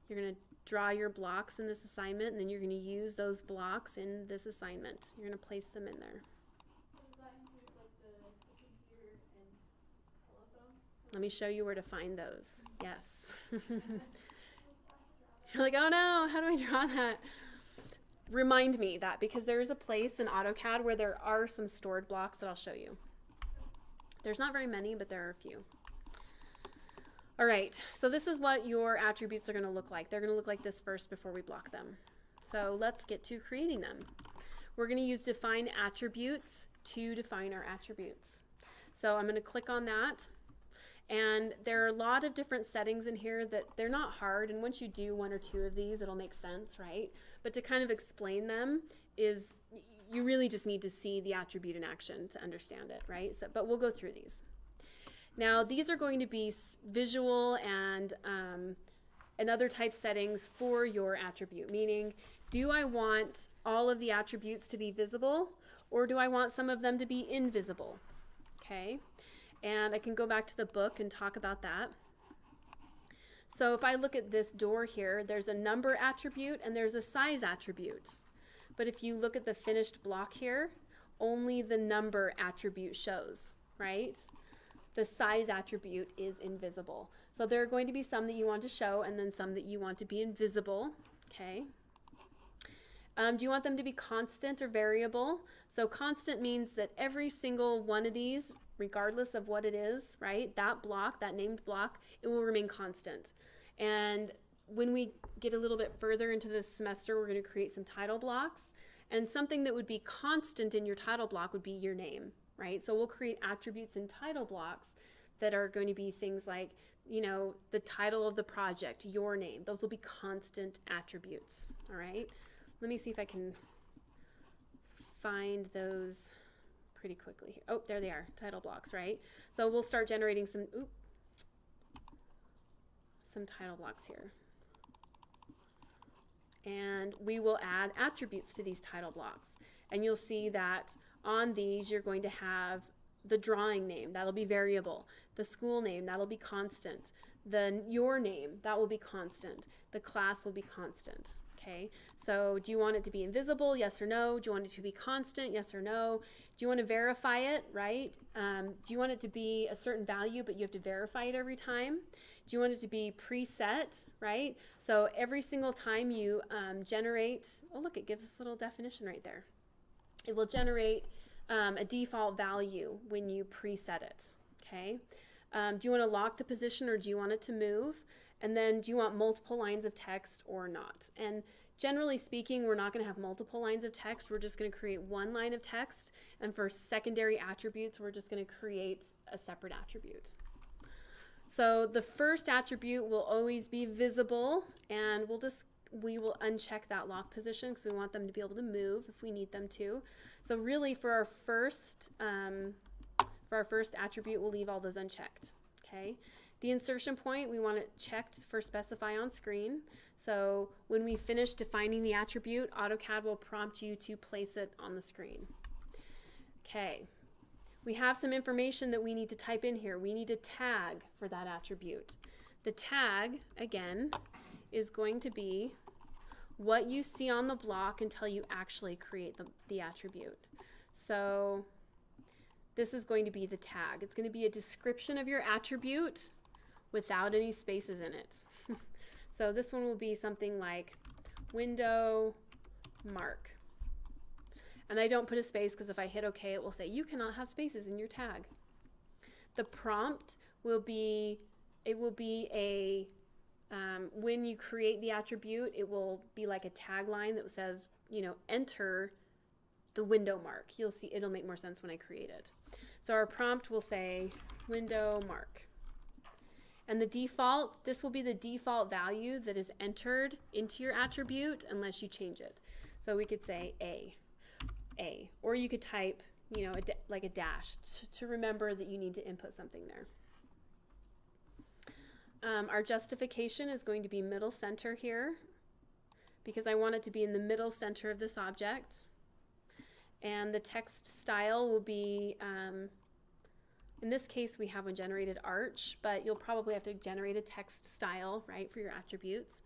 You're going to draw your blocks in this assignment, and then you're going to use those blocks in this assignment. You're going to place them in there. So does that include like the computer and telephone? Let me show you where to find those. Yes. You're like, oh no, how do I draw that? Remind me that, because there is a place in AutoCAD where there are some stored blocks that I'll show you. There's not very many, but there are a few. All right, so this is what your attributes are going to look like. They're going to look like this first before we block them. So let's get to creating them. We're going to use define attributes to define our attributes. So I'm going to click on that. And there are a lot of different settings in here that they're not hard. And once you do 1 or 2 of these, it'll make sense, right? But to kind of explain them is, you really just need to see the attribute in action to understand it, right? So, but we'll go through these. Now, these are going to be visual and other type settings for your attribute, meaning, do I want all of the attributes to be visible, or do I want some of them to be invisible? Okay, and I can go back to the book and talk about that. So if I look at this door here, there's a number attribute and there's a size attribute. But if you look at the finished block here, only the number attribute shows, right? The size attribute is invisible. So there are going to be some that you want to show and then some that you want to be invisible, okay? Do you want them to be constant or variable? So constant means that every single one of these, regardless of what it is, right, that block, that named block, it will remain constant. And when we get a little bit further into this semester, we're going to create some title blocks. And something that would be constant in your title block would be your name, right? So we'll create attributes in title blocks that are going to be things like, you know, the title of the project, your name. Those will be constant attributes, all right? Let me see if I can find those pretty quickly here. Oh, there they are, title blocks, right? So we'll start generating some title blocks here. And we will add attributes to these title blocks. And you'll see that on these you're going to have the drawing name, that'll be variable. The school name, that'll be constant. Your name, that will be constant. The class will be constant. Okay, so do you want it to be invisible? Yes or no? Do you want it to be constant? Yes or no? Do you want to verify it, right? Do you want it to be a certain value, but you have to verify it every time? Do you want it to be preset, right? So every single time you generate, oh look, it gives us a little definition right there. It will generate a default value when you preset it, okay? Do you want to lock the position or do you want it to move? And then do you want multiple lines of text or not? And generally speaking, we're not going to have multiple lines of text. We're just going to create one line of text. And for secondary attributes, we're just going to create a separate attribute. So the first attribute will always be visible, and we will uncheck that lock position because we want them to be able to move if we need them to. So really for our first attribute, we'll leave all those unchecked, okay? The insertion point, we want it checked for specify on screen. So when we finish defining the attribute, AutoCAD will prompt you to place it on the screen. Okay, we have some information that we need to type in here. We need a tag for that attribute. The tag, again, is going to be what you see on the block until you actually create the attribute. So this is going to be the tag. It's going to be a description of your attribute without any spaces in it. So this one will be something like window mark. And I don't put a space because if I hit OK, it will say you cannot have spaces in your tag. The prompt will be, when you create the attribute, it will be like a tagline that says, you know, enter the window mark. You'll see it'll make more sense when I create it. So our prompt will say window mark. And the default, this will be the default value that is entered into your attribute unless you change it. So we could say A, or you could type, you know, like a dash to remember that you need to input something there. Our justification is going to be middle center here because I want it to be in the middle center of this object. And the text style will be, in this case we have a generated arch, but you'll probably have to generate a text style, right, for your attributes.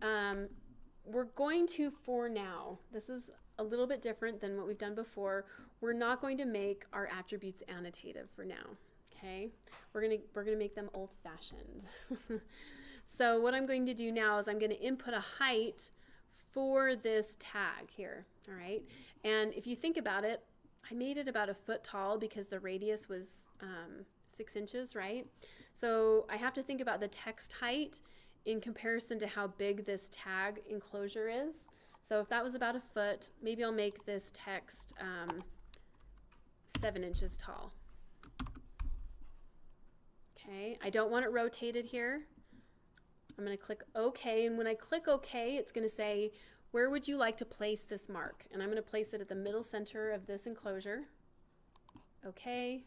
We're going to, for now, this is a little bit different than what we've done before, we're not going to make our attributes annotative for now. Okay, we're gonna make them old-fashioned. So what I'm going to do now is I'm going to input a height for this tag here. All right, and if you think about it, I made it about 1 foot tall because the radius was 6 inches, right? So I have to think about the text height in comparison to how big this tag enclosure is. So if that was about 1 foot, maybe I'll make this text 7 inches tall. Okay, I don't want it rotated here. I'm going to click OK, and when I click OK, it's going to say, where would you like to place this mark? And I'm going to place it at the middle center of this enclosure. OK.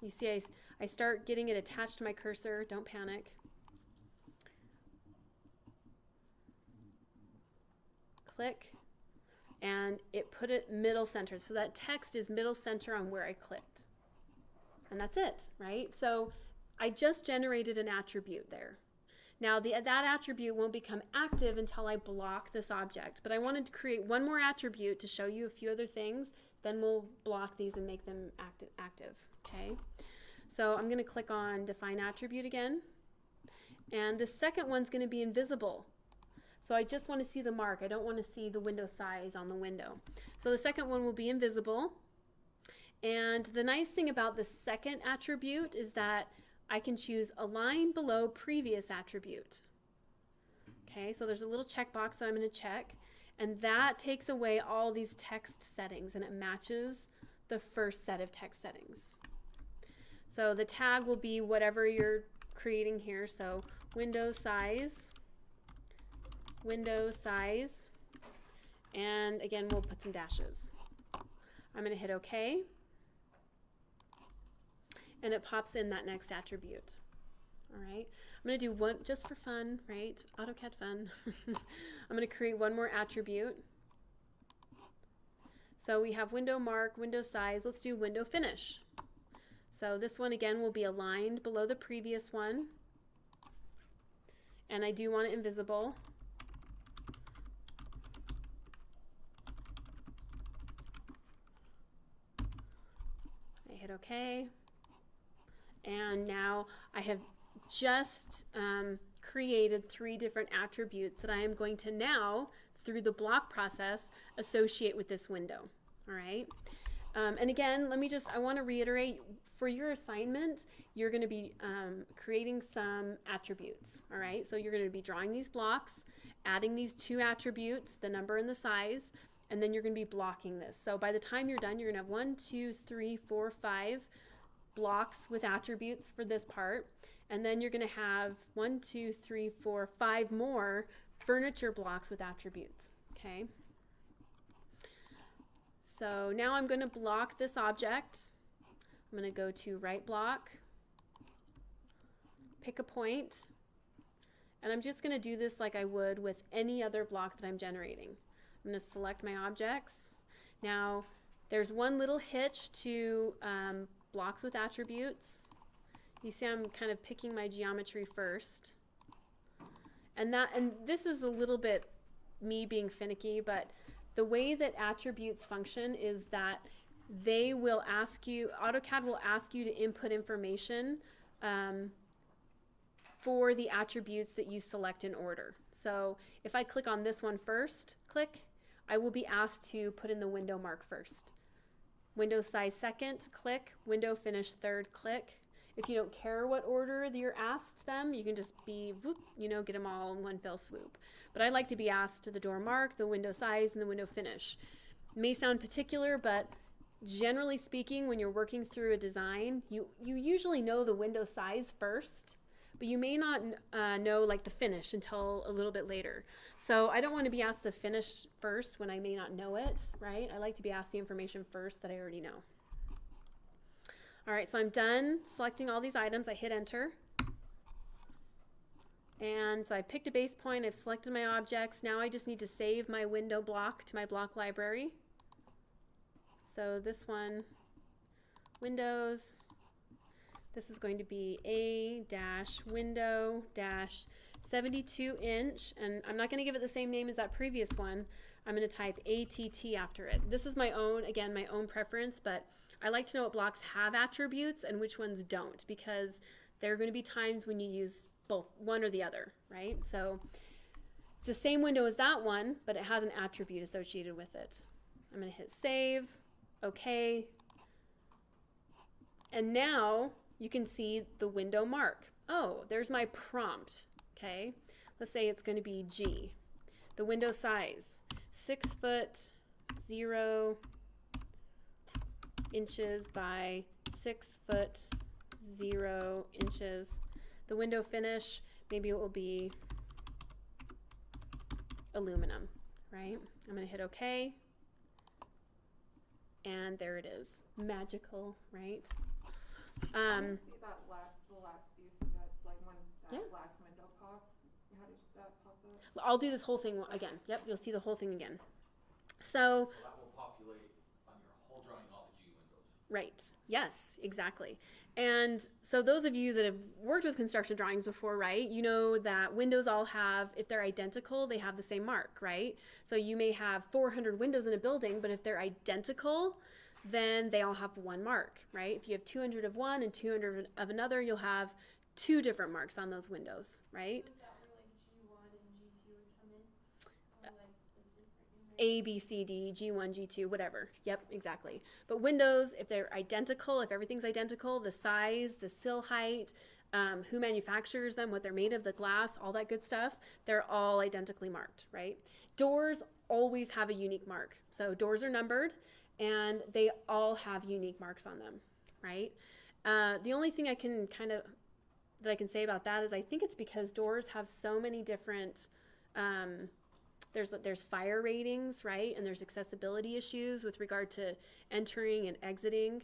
You see I start getting it attached to my cursor. Don't panic. Click, and it put it middle center. So that text is middle center on where I clicked. And that's it, right? So I just generated an attribute there. Now that attribute won't become active until I block this object, but I wanted to create one more attribute to show you a few other things, then we'll block these and make them active, okay? So I'm gonna click on define attribute again, and the second one's gonna be invisible. So I just wanna see the mark, I don't wanna see the window size on the window. So the second one will be invisible, and the nice thing about the second attribute is that I can choose align below previous attribute. Okay, so there's a little checkbox that I'm going to check, and that takes away all these text settings and it matches the first set of text settings. So the tag will be whatever you're creating here. So window size, and again we'll put some dashes. I'm going to hit OK. and it pops in that next attribute. All right, I'm going to do one just for fun, right? AutoCAD fun. I'm going to create one more attribute. So we have window mark, window size. Let's do window finish. So this one again will be aligned below the previous one. And I do want it invisible. I hit OK. And now I have just created 3 different attributes that I am going to now, through the block process, associate with this window. All right. And again, I want to reiterate, for your assignment, you're going to be creating some attributes. All right. So you're going to be drawing these blocks, adding these 2 attributes, the number and the size, and then you're going to be blocking this. So by the time you're done, you're going to have 1, 2, 3, 4, 5 blocks with attributes for this part. And then you're going to have 1, 2, 3, 4, 5 more furniture blocks with attributes. Okay. So now I'm going to block this object. I'm going to go to right block, pick a point, and I'm just going to do this like I would with any other block that I'm generating. I'm going to select my objects. Now there's one little hitch to blocks with attributes. You see I'm kind of picking my geometry first. And this is a little bit me being finicky, but the way that attributes function is that they will ask you, AutoCAD will ask you to input information for the attributes that you select in order. So if I click on this one first, I will be asked to put in the window mark first. Window size second, click. Window finish third, click. If you don't care what order you're asked them, you can just be, whoop, get them all in one fell swoop. But I like to be asked the door mark, the window size, and the window finish. It may sound particular, but generally speaking, when you're working through a design, you usually know the window size first, but you may not know like the finish until a little bit later. So I don't want to be asked the finish first when I may not know it, right? I like to be asked the information first that I already know. All right, so I'm done selecting all these items. I hit enter. And so I picked a base point, I've selected my objects. Now I just need to save my window block to my block library. So this one, Windows, this is going to be A-window-72 inch, and I'm not going to give it the same name as that previous one. I'm going to type ATT after it. This is my own, again, my own preference, but I like to know what blocks have attributes and which ones don't, because there are going to be times when you use both, one or the other, right? So it's the same window as that one, but it has an attribute associated with it. I'm going to hit save, OK, and now you can see the window mark. Oh, there's my prompt. Okay, let's say it's going to be G. The window size, 6 foot 0 inches by 6 foot 0 inches. The window finish, maybe it will be aluminum, right? I'm going to hit OK. And there it is. Magical, right? See that the last few steps, like when that last window popped. How did that pop up? I'll do this whole thing again. Yep, you'll see the whole thing again. So that will populate on your whole drawing all the G windows. Right. Yes, exactly. And so those of you that have worked with construction drawings before, right, you know that windows all have, if they're identical, they have the same mark, right? So you may have 400 windows in a building, but if they're identical, then they all have one mark, right? If you have 200 of one and 200 of another, you'll have 2 different marks on those windows, right? Is that where like G1 and G2 would come in? Or like the different A, B, C, D, G1, G2, whatever. Yep, exactly. But windows, if they're identical, if everything's identical, the size, the sill height, who manufactures them, what they're made of, the glass, all that good stuff, they're all identically marked, right? Doors always have a unique mark. So doors are numbered, and they all have unique marks on them, right? The only thing I can that I can say about that is I think it's because doors have so many different, there's fire ratings, right? And there's accessibility issues with regard to entering and exiting.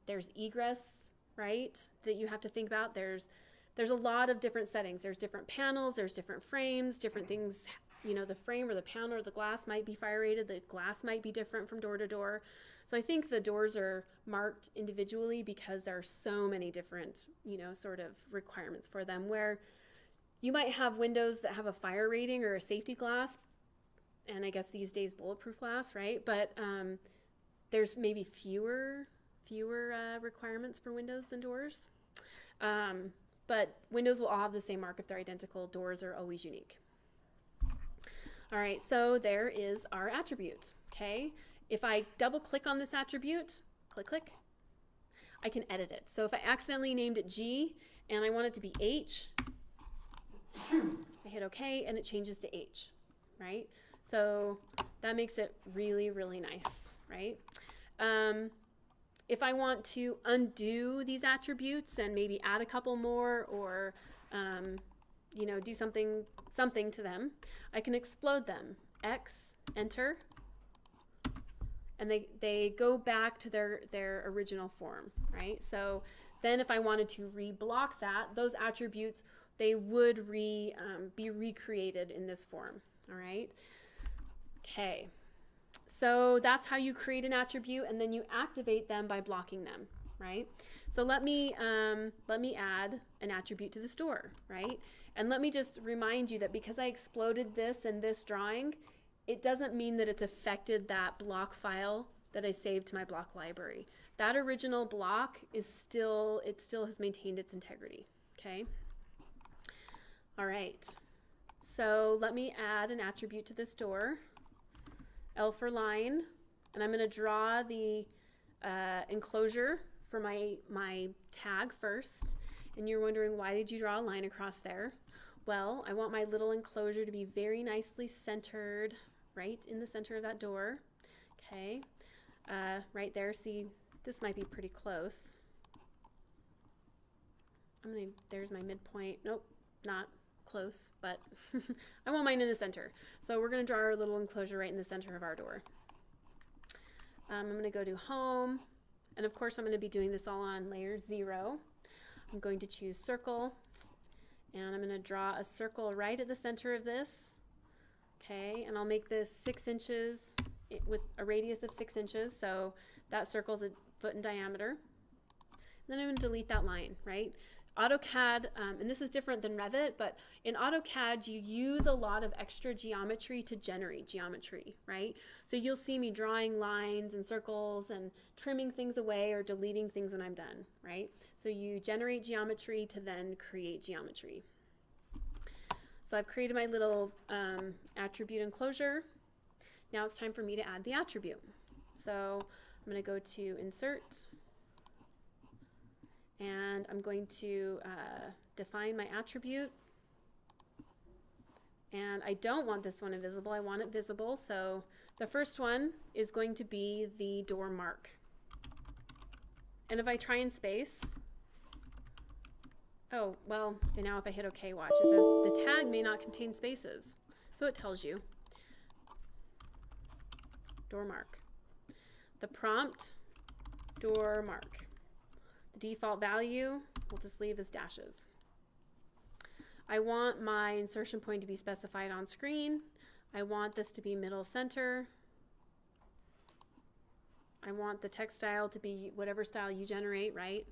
There's egress right, that you have to think about. There's a lot of different settings. There's different panels, there's different frames, different things. You know, the frame or the panel or the glass might be fire rated. The glass might be different from door to door. So I think the doors are marked individually because there are so many different, you know, sort of requirements for them, where you might have windows that have a fire rating or a safety glass, and I guess these days bulletproof glass, right? But there's maybe fewer requirements for windows than doors. But windows will all have the same mark if they're identical. Doors are always unique. All right, so there is our attribute, okay? If I double click on this attribute, click, I can edit it. So if I accidentally named it G and I want it to be H, I hit OK and it changes to H, right? So that makes it really, really nice, right? If I want to undo these attributes and maybe add a couple more, or you know, do something to them, I can explode them. X, enter, and they go back to their original form, right? So then if I wanted to reblock that, those attributes, they would be recreated in this form, all right? Okay, so that's how you create an attribute, and then you activate them by blocking them, right? So let me add an attribute to this door, right? And let me just remind you that because I exploded this in this drawing, it doesn't mean that it's affected that block file that I saved to my block library. That original block is still has maintained its integrity, okay? All right, so let me add an attribute to this door. L for line, and I'm going to draw the enclosure for my tag first. And you're wondering, why did you draw a line across there? Well, I want my little enclosure to be very nicely centered right in the center of that door. Okay, right there. See, this might be pretty close. There's my midpoint. Nope, not close, but I want mine in the center. So we're going to draw our little enclosure right in the center of our door. I'm going to go to home, and of course I'm going to be doing this all on layer 0. I'm going to choose circle, and I'm going to draw a circle right at the center of this. Okay, and I'll make this 6 inches with a radius of 6 inches, so that circle's a foot in diameter. Then I'm going to delete that line, right? AutoCAD, and this is different than Revit, but in AutoCAD you use a lot of extra geometry to generate geometry, right? So you'll see me drawing lines and circles and trimming things away or deleting things when I'm done, right? So you generate geometry to then create geometry. So I've created my little attribute enclosure. Now it's time for me to add the attribute. So I'm going to go to Insert, and I'm going to define my attribute. And I don't want this one invisible, I want it visible. So the first one is going to be the door mark. And if I try and space, oh, well, and now if I hit OK, watch, it says the tag may not contain spaces. So it tells you door mark. The prompt, door mark. The default value, we'll just leave as dashes. I want my insertion point to be specified on screen. I want this to be middle center. I want the text style to be whatever style you generate, right?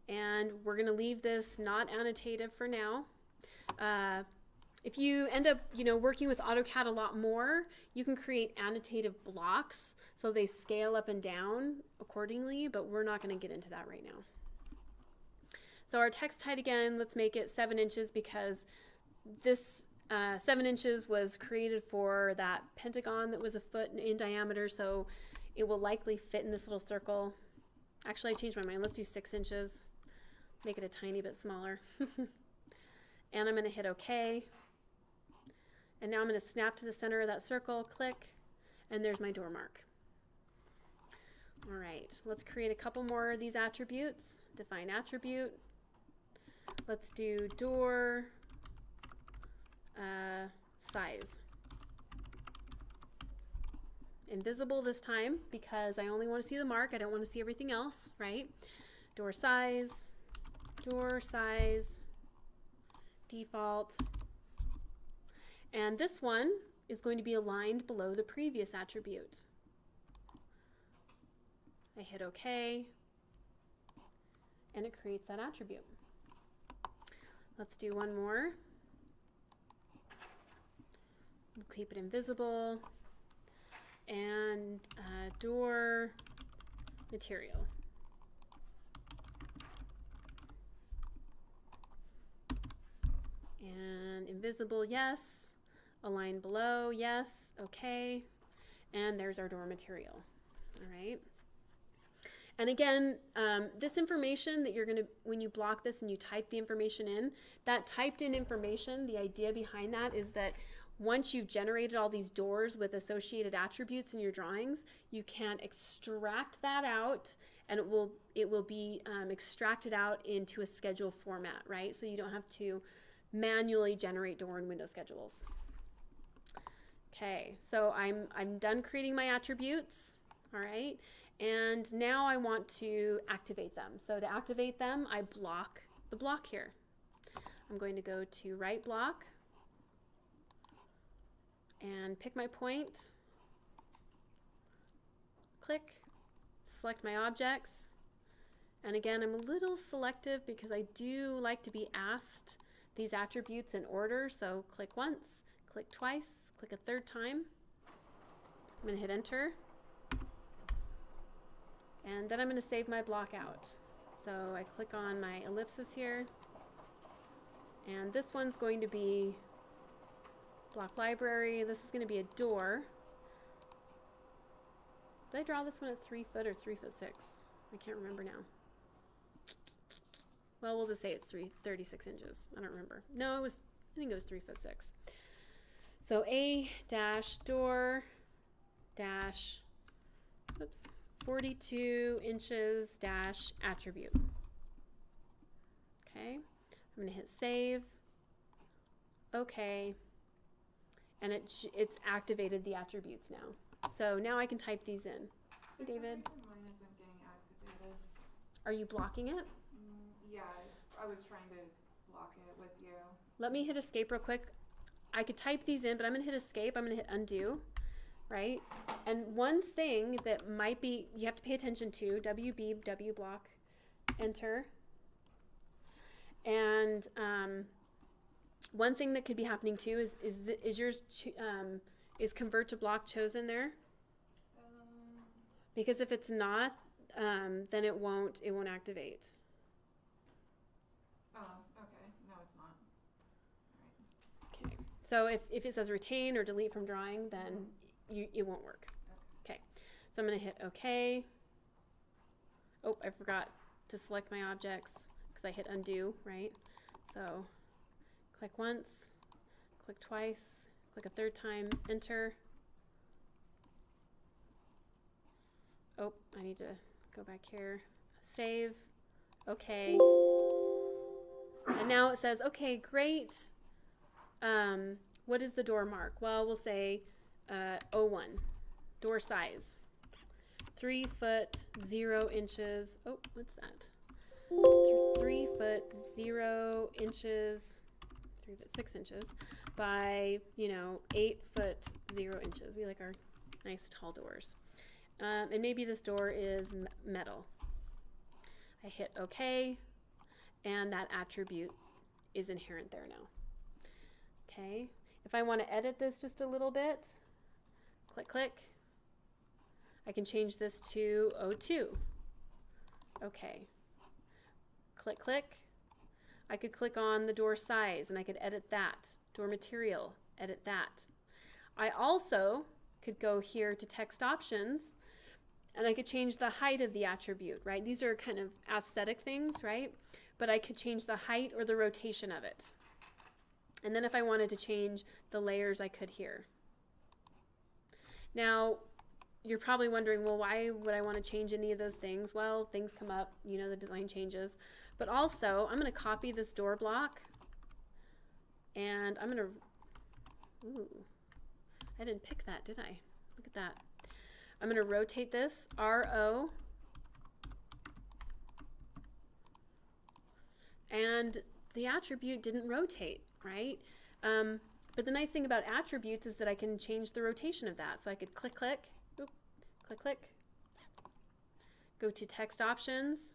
And we're going to leave this not annotative for now. If you end up, working with AutoCAD a lot more, you can create annotative blocks so they scale up and down accordingly, but we're not going to get into that right now. So our text height again, let's make it 7 inches because this 7 inches was created for that pentagon that was a foot in diameter, so it will likely fit in this little circle. Actually, I changed my mind. Let's do 6 inches. Make it a tiny bit smaller. And I'm going to hit OK. And now I'm going to snap to the center of that circle, click, and there's my door mark. All right, let's create a couple more of these attributes. Define attribute. Let's do door size. Invisible this time because I only want to see the mark. I don't want to see everything else, right? door size, default. And this one is going to be aligned below the previous attribute. I hit OK, and it creates that attribute. Let's do one more. We'll keep it invisible. And door material. And invisible, yes. Align below, yes. Okay. And there's our door material. All right. And again, this information that you're going to, when you block this and you type the information in, that typed in information, the idea behind that is that once you've generated all these doors with associated attributes in your drawings, you can extract that out, and it will be extracted out into a schedule format, right? So you don't have to manually generate door and window schedules. Okay, so I'm done creating my attributes, all right? And now I want to activate them. So to activate them, I block the block here. I'm going to go to right block and pick my point, click, select my objects. And again, I'm a little selective because I do like to be asked these attributes in order. So click once, click twice, click a third time. I'm going to hit enter. And then I'm going to save my block out. So I click on my ellipsis here. And this one's going to be block library. This is going to be a door. Did I draw this one at 3 foot or 3'6"? I can't remember now. Well, we'll just say it's 36 inches. I don't remember. No, I think it was 3'6". So A dash door dash, oops, 42 inches dash attribute. Okay, I'm going to hit save. Okay, and it's activated the attributes now. So now I can type these in. Hey, David. Mine isn't getting activated. Are you blocking it? Yeah, I was trying to block it with you. Let me hit escape real quick. I could type these in, but I'm going to hit escape. I'm going to hit undo, right? And one thing that might be, you have to pay attention to, WB, W block, enter. And one thing that could be happening too is yours, is convert to block chosen there? Because if it's not, then it won't activate. Oh, okay. No, it's not. Right. Okay. So if it says retain or delete from drawing, then it won't work. Okay. So I'm going to hit OK. Oh, I forgot to select my objects because I hit undo, right? So click once, click twice, click a third time, enter. Oh, I need to go back here. Save. Okay. And now it says, okay, great. What is the door mark? Well, we'll say 01. Door size. 3 foot 0 inches. Oh, what's that? 3 foot 0 inches. 3 foot 6 inches by 8 foot 0 inches. We like our nice tall doors. And maybe this door is metal. I hit OK, and that attribute is inherent there now. Okay, if I want to edit this just a little bit, click, click. I can change this to 02. Okay, click, click. I could click on the door size and I could edit that. Door material, edit that. I also could go here to text options and I could change the height of the attribute, right? These are kind of aesthetic things, right? But I could change the height or the rotation of it. And then if I wanted to change the layers, I could here. Now, you're probably wondering, well, why would I want to change any of those things? Well, things come up, the design changes. But also, I'm going to copy this door block. And I'm going to, ooh, I didn't pick that, did I? Look at that. I'm going to rotate this, RO, and the attribute didn't rotate, right? But the nice thing about attributes is that I can change the rotation of that. So I could click, click, oop, click, click, go to text options,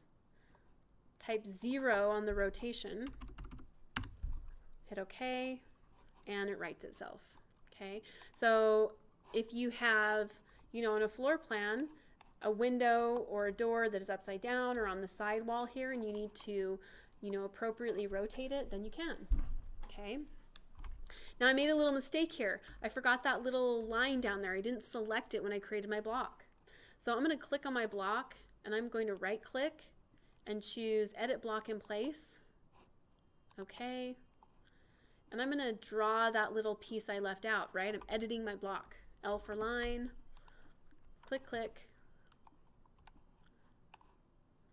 type 0 on the rotation, hit OK, and it writes itself. Okay, so if you have, on a floor plan, a window or a door that is upside down or on the side wall here, and you need to, appropriately rotate it, then you can. Okay. Now I made a little mistake here. I forgot that little line down there. I didn't select it when I created my block. So I'm going to click on my block, and I'm going to right click and choose Edit Block in Place. Okay. And I'm going to draw that little piece I left out, right? I'm editing my block. L for line. Click, click.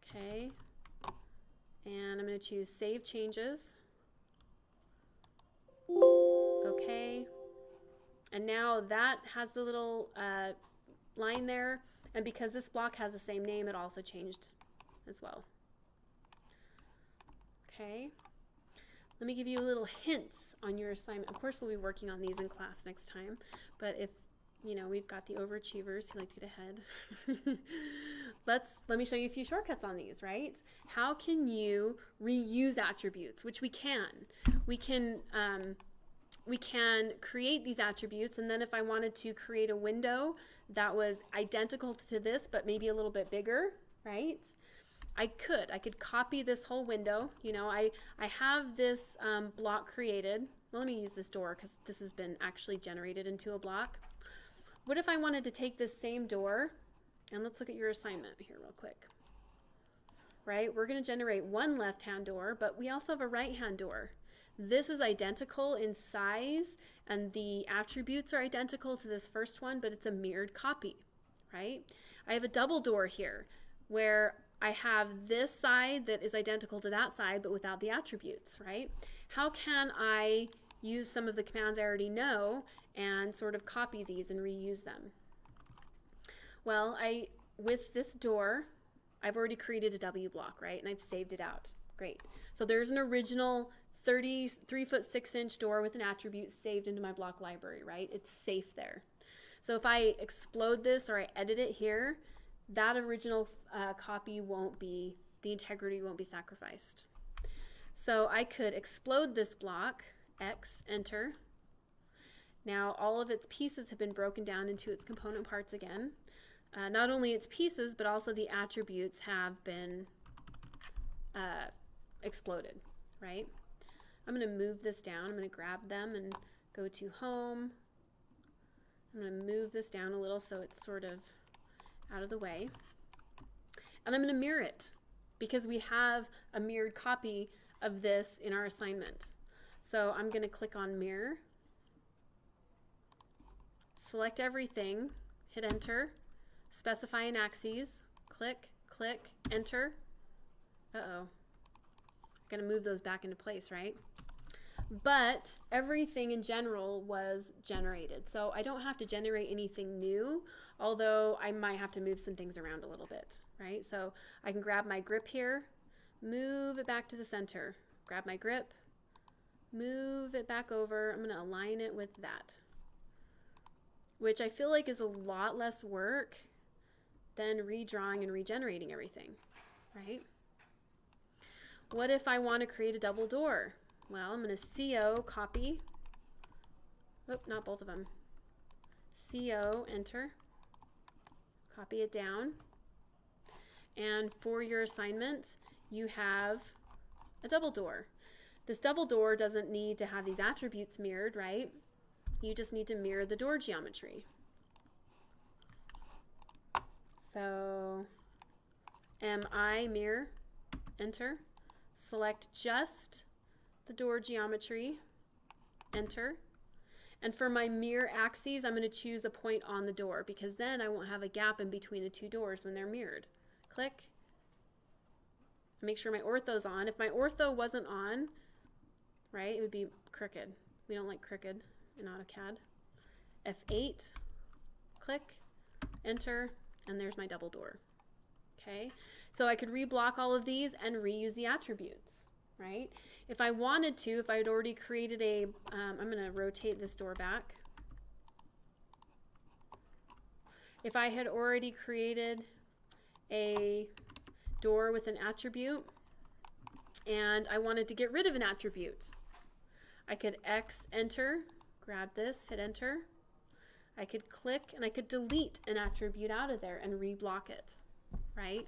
Okay. And I'm going to choose Save Changes. Okay. And now that has the little line there. And because this block has the same name, it also changed as well. Okay. Let me give you a little hint on your assignment. Of course, we'll be working on these in class next time. But if, we've got the overachievers who like to get ahead. Let me show you a few shortcuts on these, right? How can you reuse attributes, which we can. We can create these attributes, and then if I wanted to create a window that was identical to this, but maybe a little bit bigger, right? I could copy this whole window. I have this block created. Well, let me use this door because this has been actually generated into a block. What if I wanted to take this same door, and let's look at your assignment here real quick. Right, we're going to generate one left-hand door, but we also have a right-hand door. This is identical in size, and the attributes are identical to this first one, but it's a mirrored copy, right? I have a double door here where I have this side that is identical to that side, but without the attributes, right? How can I use some of the commands I already know and sort of copy these and reuse them? Well, with this door, I've already created a W block, right? And I've saved it out. Great. So there's an original 3'6" door with an attribute saved into my block library, right? It's safe there. So if I explode this or I edit it here, that original copy the integrity won't be sacrificed. So I could explode this block, X, enter. Now all of its pieces have been broken down into its component parts again. Not only its pieces, but also the attributes have been exploded, right? I'm going to move this down. I'm going to grab them and go to Home. I'm going to move this down a little so it's sort of out of the way. And I'm going to mirror it because we have a mirrored copy of this in our assignment. So I'm going to click on Mirror, select everything, hit Enter, specify an axes, click, click, Enter. Uh-oh. Going to move those back into place, right? But everything in general was generated. So I don't have to generate anything new, although I might have to move some things around a little bit, right? So I can grab my grip here, move it back to the center, grab my grip, move it back over. I'm going to align it with that, which I feel like is a lot less work than redrawing and regenerating everything, right? What if I want to create a double door? Well, I'm going to CO, copy. Oh, not both of them. CO, enter. Copy it down. And for your assignment, you have a double door. This double door doesn't need to have these attributes mirrored, right? You just need to mirror the door geometry. So, MI, mirror, enter. Select just the door geometry, enter. And for my mirror axes, I'm going to choose a point on the door because then I won't have a gap in between the two doors when they're mirrored. Click. Make sure my ortho's on. If my ortho wasn't on, right, it would be crooked. We don't like crooked in AutoCAD. F8, click, enter, and there's my double door. Okay, so I could reblock all of these and reuse the attributes, right? If I wanted to, if I had already created a, I'm going to rotate this door back. If I had already created a door with an attribute and I wanted to get rid of an attribute, I could X enter, grab this, hit enter. I could click and I could delete an attribute out of there and reblock it, right?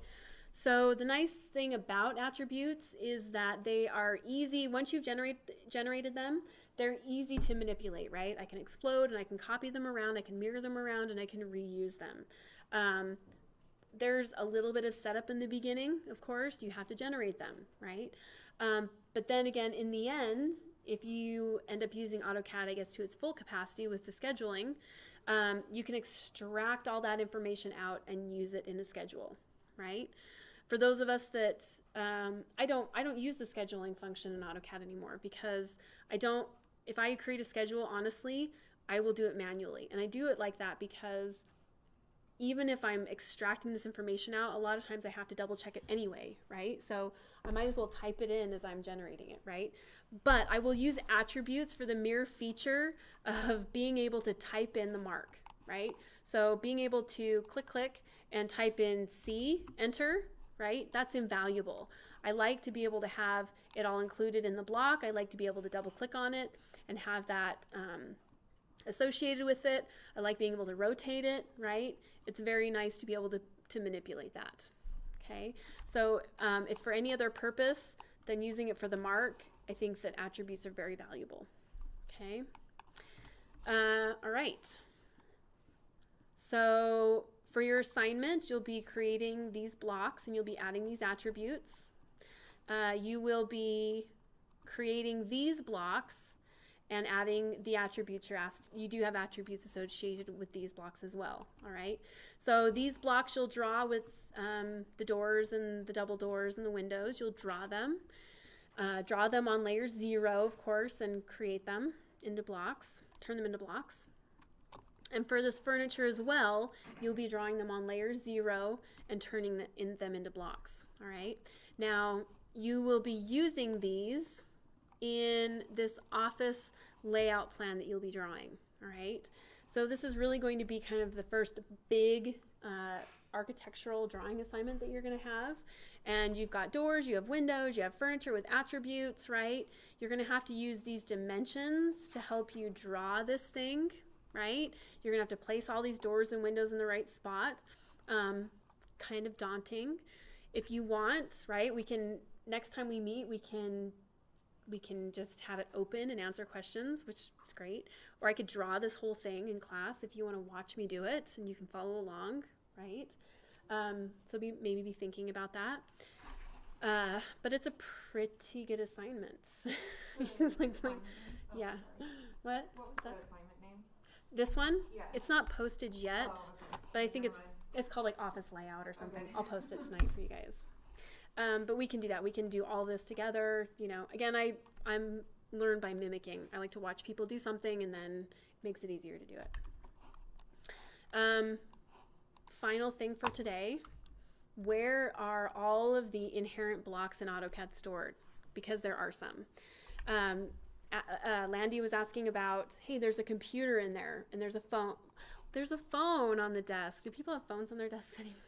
So the nice thing about attributes is that they are easy. Once you've generated them, they're easy to manipulate, right? I can explode and I can copy them around, I can mirror them around, and I can reuse them. There's a little bit of setup in the beginning, of course. You have to generate them, right? But then again, in the end, if you end up using AutoCAD, I guess, to its full capacity with the scheduling, you can extract all that information out and use it in a schedule, right? For those of us that, I don't use the scheduling function in AutoCAD anymore because if I create a schedule, honestly, I will do it manually. And I do it like that because even if I'm extracting this information out, a lot of times I have to double check it anyway, right? So I might as well type it in as I'm generating it, right? But I will use attributes for the mere feature of being able to type in the mark, right? So being able to click and type in C, enter, right? That's invaluable. I like to be able to have it all included in the block. I like to be able to double click on it and have that associated with it. I like being able to rotate it, right? It's very nice to be able to manipulate that, okay? So if for any other purpose than using it for the mark, I think that attributes are very valuable, okay? All right. So for your assignment, you'll be creating these blocks and you'll be adding these attributes. You will be creating these blocks and adding the attributes you're asked. You do have attributes associated with these blocks as well, all right? So these blocks you'll draw with the doors and the double doors and the windows. You'll draw them on layer 0, of course, and create them into blocks, turn them into blocks. And for this furniture as well, you'll be drawing them on layer 0 and turning them into blocks, all right? Now, you will be using these in this office layout plan that you'll be drawing, all right? So this is really going to be kind of the first big architectural drawing assignment that you're going to have. And you've got doors, you have windows, you have furniture with attributes, right? You're going to have to use these dimensions to help you draw this thing, right? You're going to have to place all these doors and windows in the right spot. Kind of daunting. If you want, right, we can, next time we meet, we can just have it open and answer questions, which is great. Or I could draw this whole thing in class if you want to watch me do it and you can follow along, right? So maybe be thinking about that. But it's a pretty good assignment. Yeah. What? What was the assignment name? This one? Yeah. It's not posted yet, but I think it's called like office layout or something. Okay. I'll post it tonight for you guys. But we can do that. We can do all this together. You know, again, I'm learned by mimicking. I like to watch people do something and then it makes it easier to do it. Final thing for today, where are all of the inherent blocks in AutoCAD stored? Because there are some. Landy was asking about, hey, there's a computer in there and there's a phone. There's a phone on the desk. Do people have phones on their desks anymore?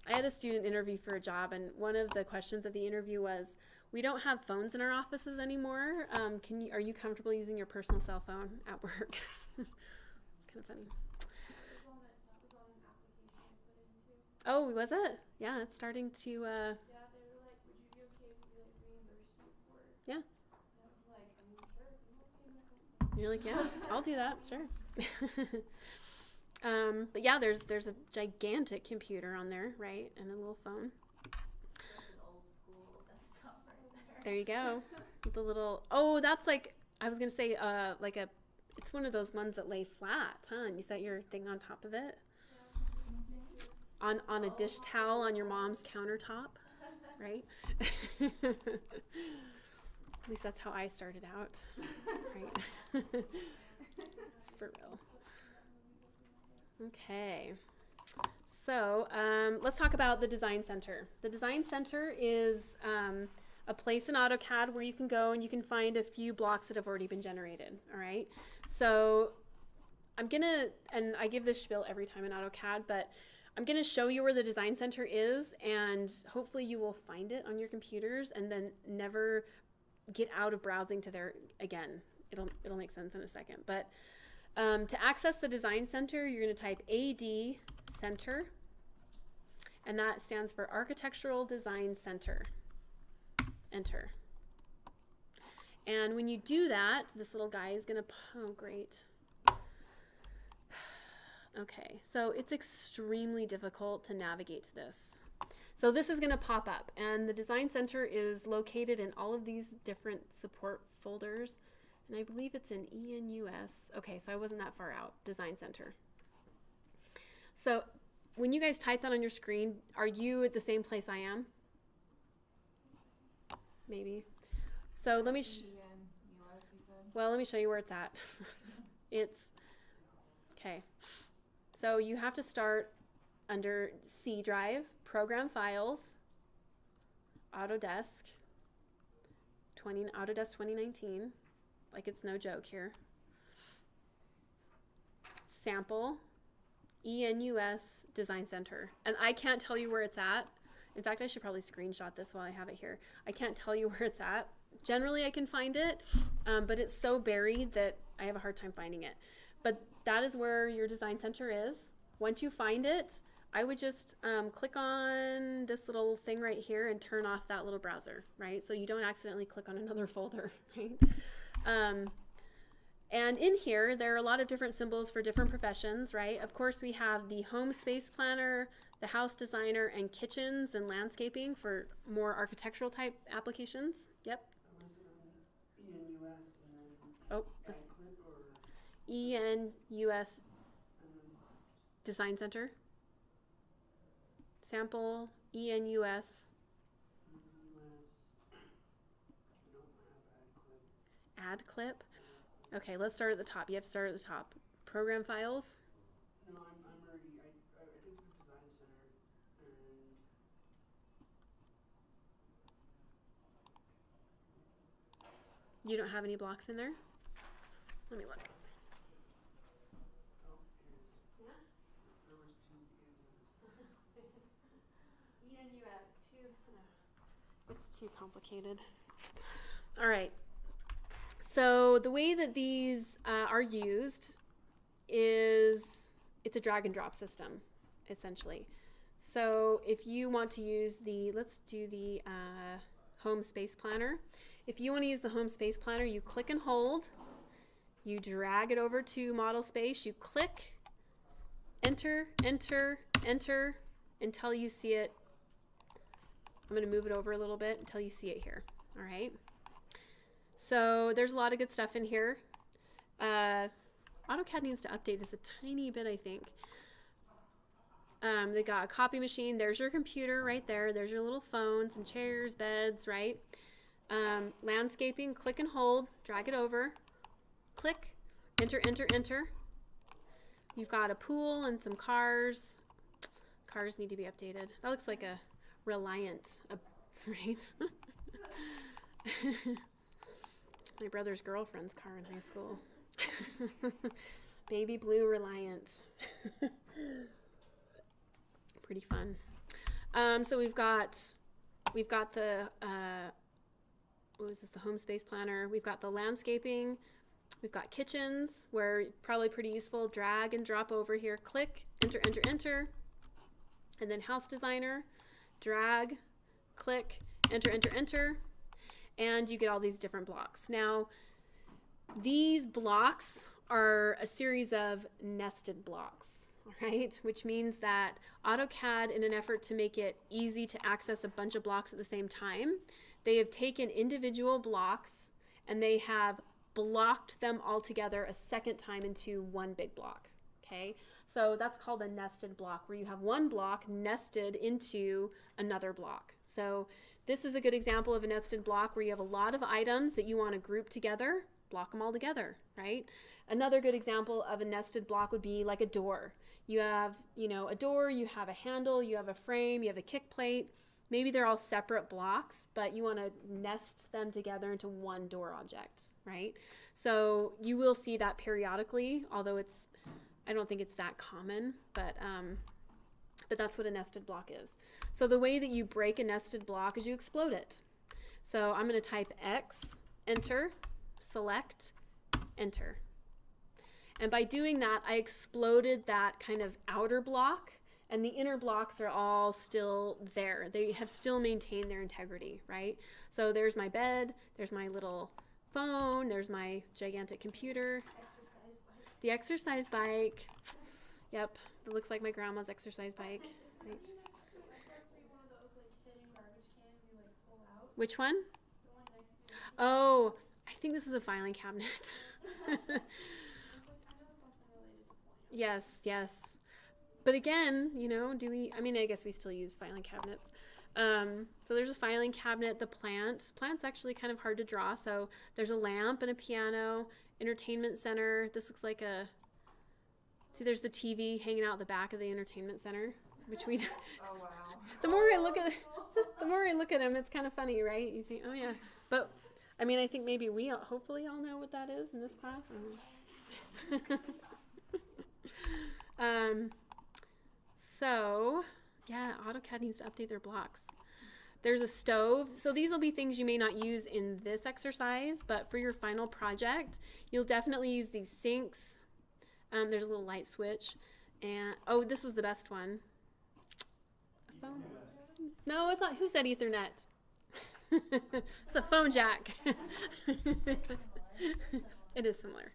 I had a student interview for a job, and one of the questions of the interview was, we don't have phones in our offices anymore. Are you comfortable using your personal cell phone at work? It's kind of funny. That was on an application I put into. Oh, was it? Yeah, it's starting to, Yeah, they were like, would you be okay if we like reimbursed you for it? Yeah. And I was like, I mean, sure, I'm okay. You're like, yeah, I'll do that, sure. But yeah, there's a gigantic computer on there, right? And a little phone. That's an old school desktop right there. There you go. With the little, oh, that's like, I was going to say, like it's one of those ones that lay flat, huh? And you set your thing on top of it. On a dish towel on your mom's countertop, right? At least that's how I started out, right? It's for real. Okay, So let's talk about the Design Center. The Design Center is a place in AutoCAD where you can go and you can find a few blocks that have already been generated, all right? So I'm gonna, and I give this spiel every time in AutoCAD, but I'm gonna show you where the Design Center is, and hopefully you will find it on your computers and then never get out of browsing to there again. It'll make sense in a second. But to access the Design Center, you're gonna type AD Center, and that stands for Architectural Design Center. Enter. And when you do that, this little guy is gonna, oh great. Okay, so it's extremely difficult to navigate to this. So this is gonna pop up, and the Design Center is located in all of these different support folders, and I believe it's in ENUS. Okay, so I wasn't that far out, Design Center. So when you guys type that on your screen, are you at the same place I am? Maybe. So let me, well, let me show you where it's at. It's, okay. So you have to start under C drive, Program Files, Autodesk 2019, like it's no joke here. Sample, ENUS Design Center. And I can't tell you where it's at. In fact, I should probably screenshot this while I have it here. I can't tell you where it's at. Generally, I can find it, but it's so buried that I have a hard time finding it. But that is where your Design Center is. Once you find it, I would just click on this little thing right here and turn off that little browser, right? So you don't accidentally click on another folder, right? And in here, there are a lot of different symbols for different professions, right? Of course, we have the home space planner, the house designer, and kitchens and landscaping for more architectural type applications. Yep. ENUS and then Oh, this AdClip or ENUS Design Center. Sample ENUS AdClip. Okay, let's start at the top. You have to start at the top. Program Files. No, I'm already, I did the Design Center and You don't have any blocks in there? Let me look. oh, here's, there was two It's too complicated. All right. So the way that these are used is it's a drag and drop system, essentially. So if you want to use the, let's do the home space planner. If you want to use the home space planner, you click and hold. You drag it over to model space. You click, enter, enter, enter until you see it. I'm going to move it over a little bit until you see it here. All right. So there's a lot of good stuff in here. AutoCAD needs to update this a tiny bit, I think. They got a copy machine. There's your computer right there. There's your little phone, some chairs, beds, right? Landscaping, click and hold, drag it over. Click, enter, enter, enter. You've got a pool and some cars. Cars need to be updated. That looks like a Reliant, right? My brother's girlfriend's car in high school. Baby blue Reliant. Pretty fun. So we've got the what was this? The home space planner. We've got the landscaping. We've got kitchens, where probably pretty useful. Drag and drop over here. Click, enter, enter, enter, and then house designer. Drag, click, enter, enter, enter, and you get all these different blocks. Now, these blocks are a series of nested blocks, right? Which means that AutoCAD, in an effort to make it easy to access a bunch of blocks at the same time, they have taken individual blocks and they have blocked them all together a second time into one big block, okay? So that's called a nested block, where you have one block nested into another block. So this is a good example of a nested block where you have a lot of items that you want to group together, block them all together, right? Another good example of a nested block would be like a door. You have, you know, a door, you have a handle, you have a frame, you have a kick plate. Maybe they're all separate blocks, but you want to nest them together into one door object, right? So you will see that periodically, although I don't think it's that common, but that's what a nested block is. So the way that you break a nested block is you explode it. So I'm going to type X, enter, select, enter. And by doing that, I exploded that kind of outer block, and the inner blocks are all still there. They have still maintained their integrity, right? So there's my bed, there's my little phone, there's my gigantic computer. The exercise bike. Yep, it looks like my grandma's exercise bike. Right. Which one? Oh, I think this is a filing cabinet. Yes, yes. But again, you know, I mean, I guess we still use filing cabinets. So there's a filing cabinet, the plant's actually kind of hard to draw. So there's a lamp and a piano, entertainment center. This looks like see, there's the TV hanging out the back of the entertainment center, which we, Oh, wow. the more I look at them, it's kind of funny, right? You think, oh yeah. But I mean, I think maybe hopefully all know what that is in this class. So yeah, AutoCAD needs to update their blocks. There's a stove. So these will be things you may not use in this exercise, but for your final project, you'll definitely use these sinks. There's a little light switch. And oh, this was the best one. A phone? No, it's not. Who said Ethernet? It's a phone jack. It is similar.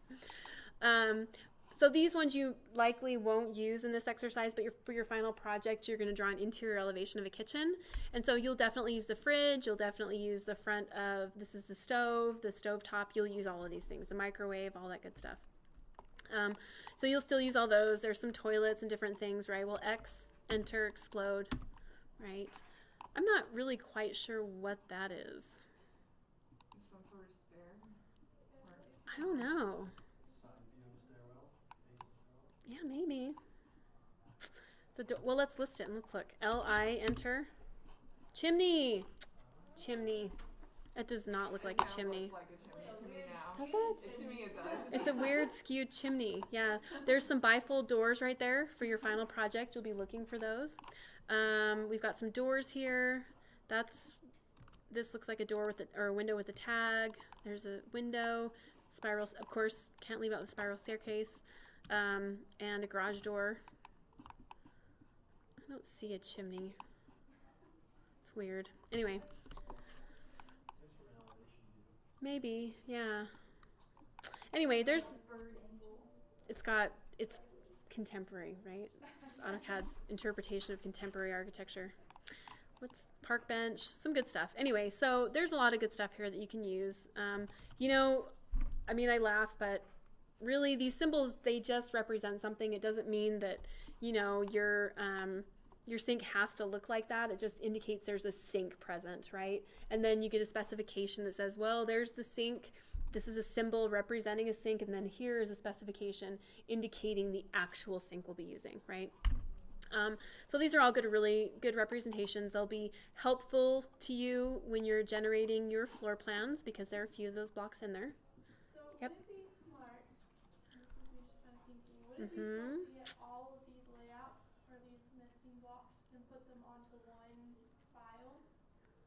So these ones you likely won't use in this exercise, but for your final project, you're going to draw an interior elevation of a kitchen. And so you'll definitely use the fridge, you'll definitely use the front of, this is the stove top, you'll use all of these things, the microwave, all that good stuff. So you'll still use all those. There's some toilets and different things, right? Well, X, enter, explode, right? I'm not really quite sure what that is. Some sort of stair? I don't know. Yeah, maybe. So, well, let's list it and let's look. L-I, enter. Chimney. Chimney. It does not look like a chimney. Looks like a chimney to me now. Does it? To me it does. It's a weird skewed chimney. Yeah. There's some bifold doors right there for your final project. You'll be looking for those. We've got some doors here. This looks like a door or a window with a tag. There's a window. Spiral, of course, can't leave out the spiral staircase. And a garage door. I don't see a chimney. It's weird. Anyway. Maybe, yeah. Anyway, it's contemporary, right? It's AutoCAD's interpretation of contemporary architecture. What's park bench? Some good stuff. Anyway, so there's a lot of good stuff here that you can use. You know, I mean, I laugh, but really these symbols, they just represent something. It doesn't mean that, you know, your sink has to look like that. It just indicates there's a sink present, right? And then you get a specification that says, well, there's the sink. This is a symbol representing a sink, and then here is a specification indicating the actual sink we'll be using, right? So these are all really good representations. They'll be helpful to you when you're generating your floor plans because there are a few of those blocks in there. So Yep. would it be smart, this is me just kind of thinking, would it be smart to get all of these layouts for these nesting blocks and put them onto one file?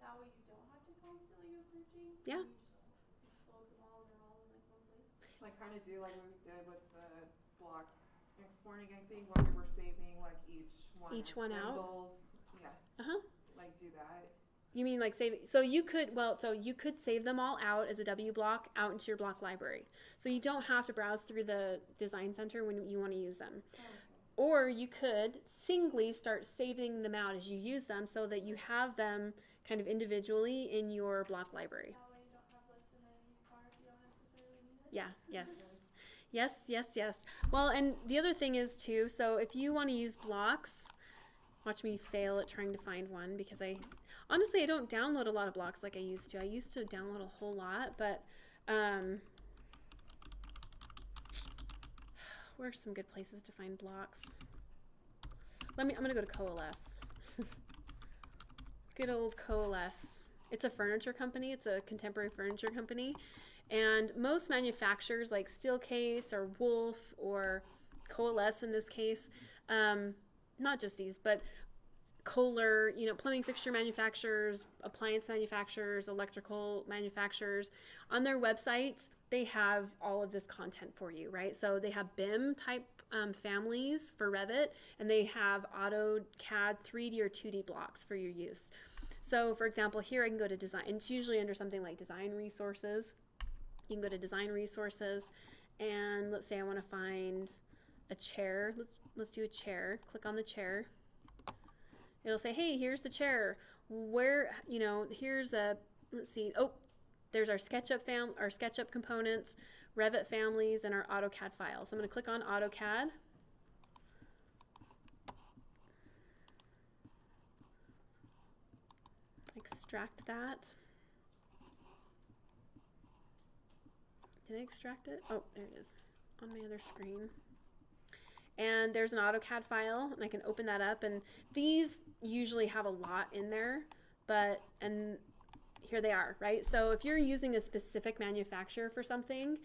That way you don't have to constantly go searching. Yeah. You just explode them all and they're all in like one place. Like kind of do like what we did with the block next morning, I think, when we were saving like each one out? symbols. Yeah. Uh-huh. Like do that. You mean like save, so you could save them all out as a W block out into your block library. So you don't have to browse through the design center when you want to use them. Or you could singly start saving them out as you use them so that you have them kind of individually in your block library. That way you don't have like the 90s car if you don't necessarily need it. Yeah, yes. Yes, yes, yes. Well, and the other thing is too, so if you want to use blocks, watch me fail at trying to find one because honestly, I don't download a lot of blocks like I used to. I used to download a whole lot, but where's some good places to find blocks? I'm gonna go to Coalesce. Good old Coalesce. It's a furniture company. It's a contemporary furniture company. And most manufacturers like Steelcase or Wolf or Coalesce in this case, not just these, but Kohler, you know, plumbing fixture manufacturers, appliance manufacturers, electrical manufacturers, on their websites, they have all of this content for you, right? So they have BIM type families for Revit, and they have AutoCAD 3D or 2D blocks for your use. So for example, here I can go to design, and it's usually under something like design resources. You can go to design resources, and let's say I want to find a chair. Let's do a chair. Click on the chair. It'll say, hey, here's the chair. Where, you know, here's a, let's see, oh, there's our SketchUp components, Revit families, and our AutoCAD files. I'm going to click on AutoCAD. Extract that. Did I extract it? Oh, there it is on my other screen. And there's an AutoCAD file, and I can open that up, and these usually have a lot in there, and here they are, right? So if you're using a specific manufacturer for something,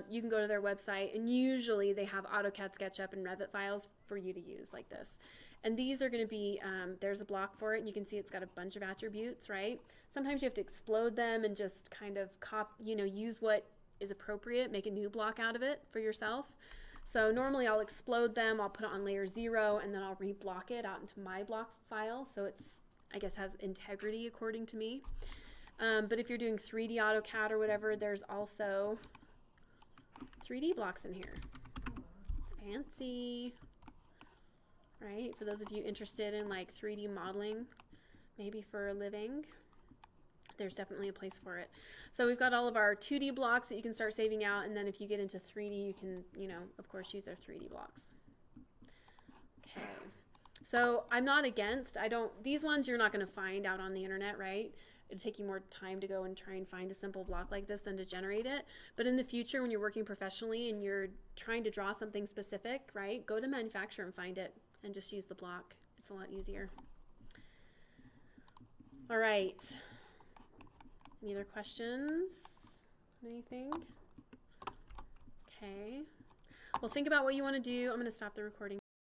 you can go to their website, and usually they have AutoCAD, SketchUp, and Revit files for you to use like this. And these are going to be, there's a block for it, and you can see it's got a bunch of attributes, right? Sometimes you have to explode them and just kind of use what is appropriate, make a new block out of it for yourself. So normally I'll explode them, I'll put it on layer 0, and then I'll reblock it out into my block file, so it's, I guess, has integrity according to me. But if you're doing 3D AutoCAD or whatever, there's also 3D blocks in here. Fancy, right? For those of you interested in like 3D modeling, maybe for a living, there's definitely a place for it. So we've got all of our 2D blocks that you can start saving out, and then if you get into 3D, you can, you know, of course, use our 3D blocks. Okay. So I'm not against, these ones you're not going to find out on the internet, right? It'd take you more time to go and try and find a simple block like this than to generate it. But in the future, when you're working professionally and you're trying to draw something specific, right, go to the manufacturer and find it and just use the block. It's a lot easier. All right. Any other questions? Anything? Okay. Well, think about what you want to do. I'm going to stop the recording.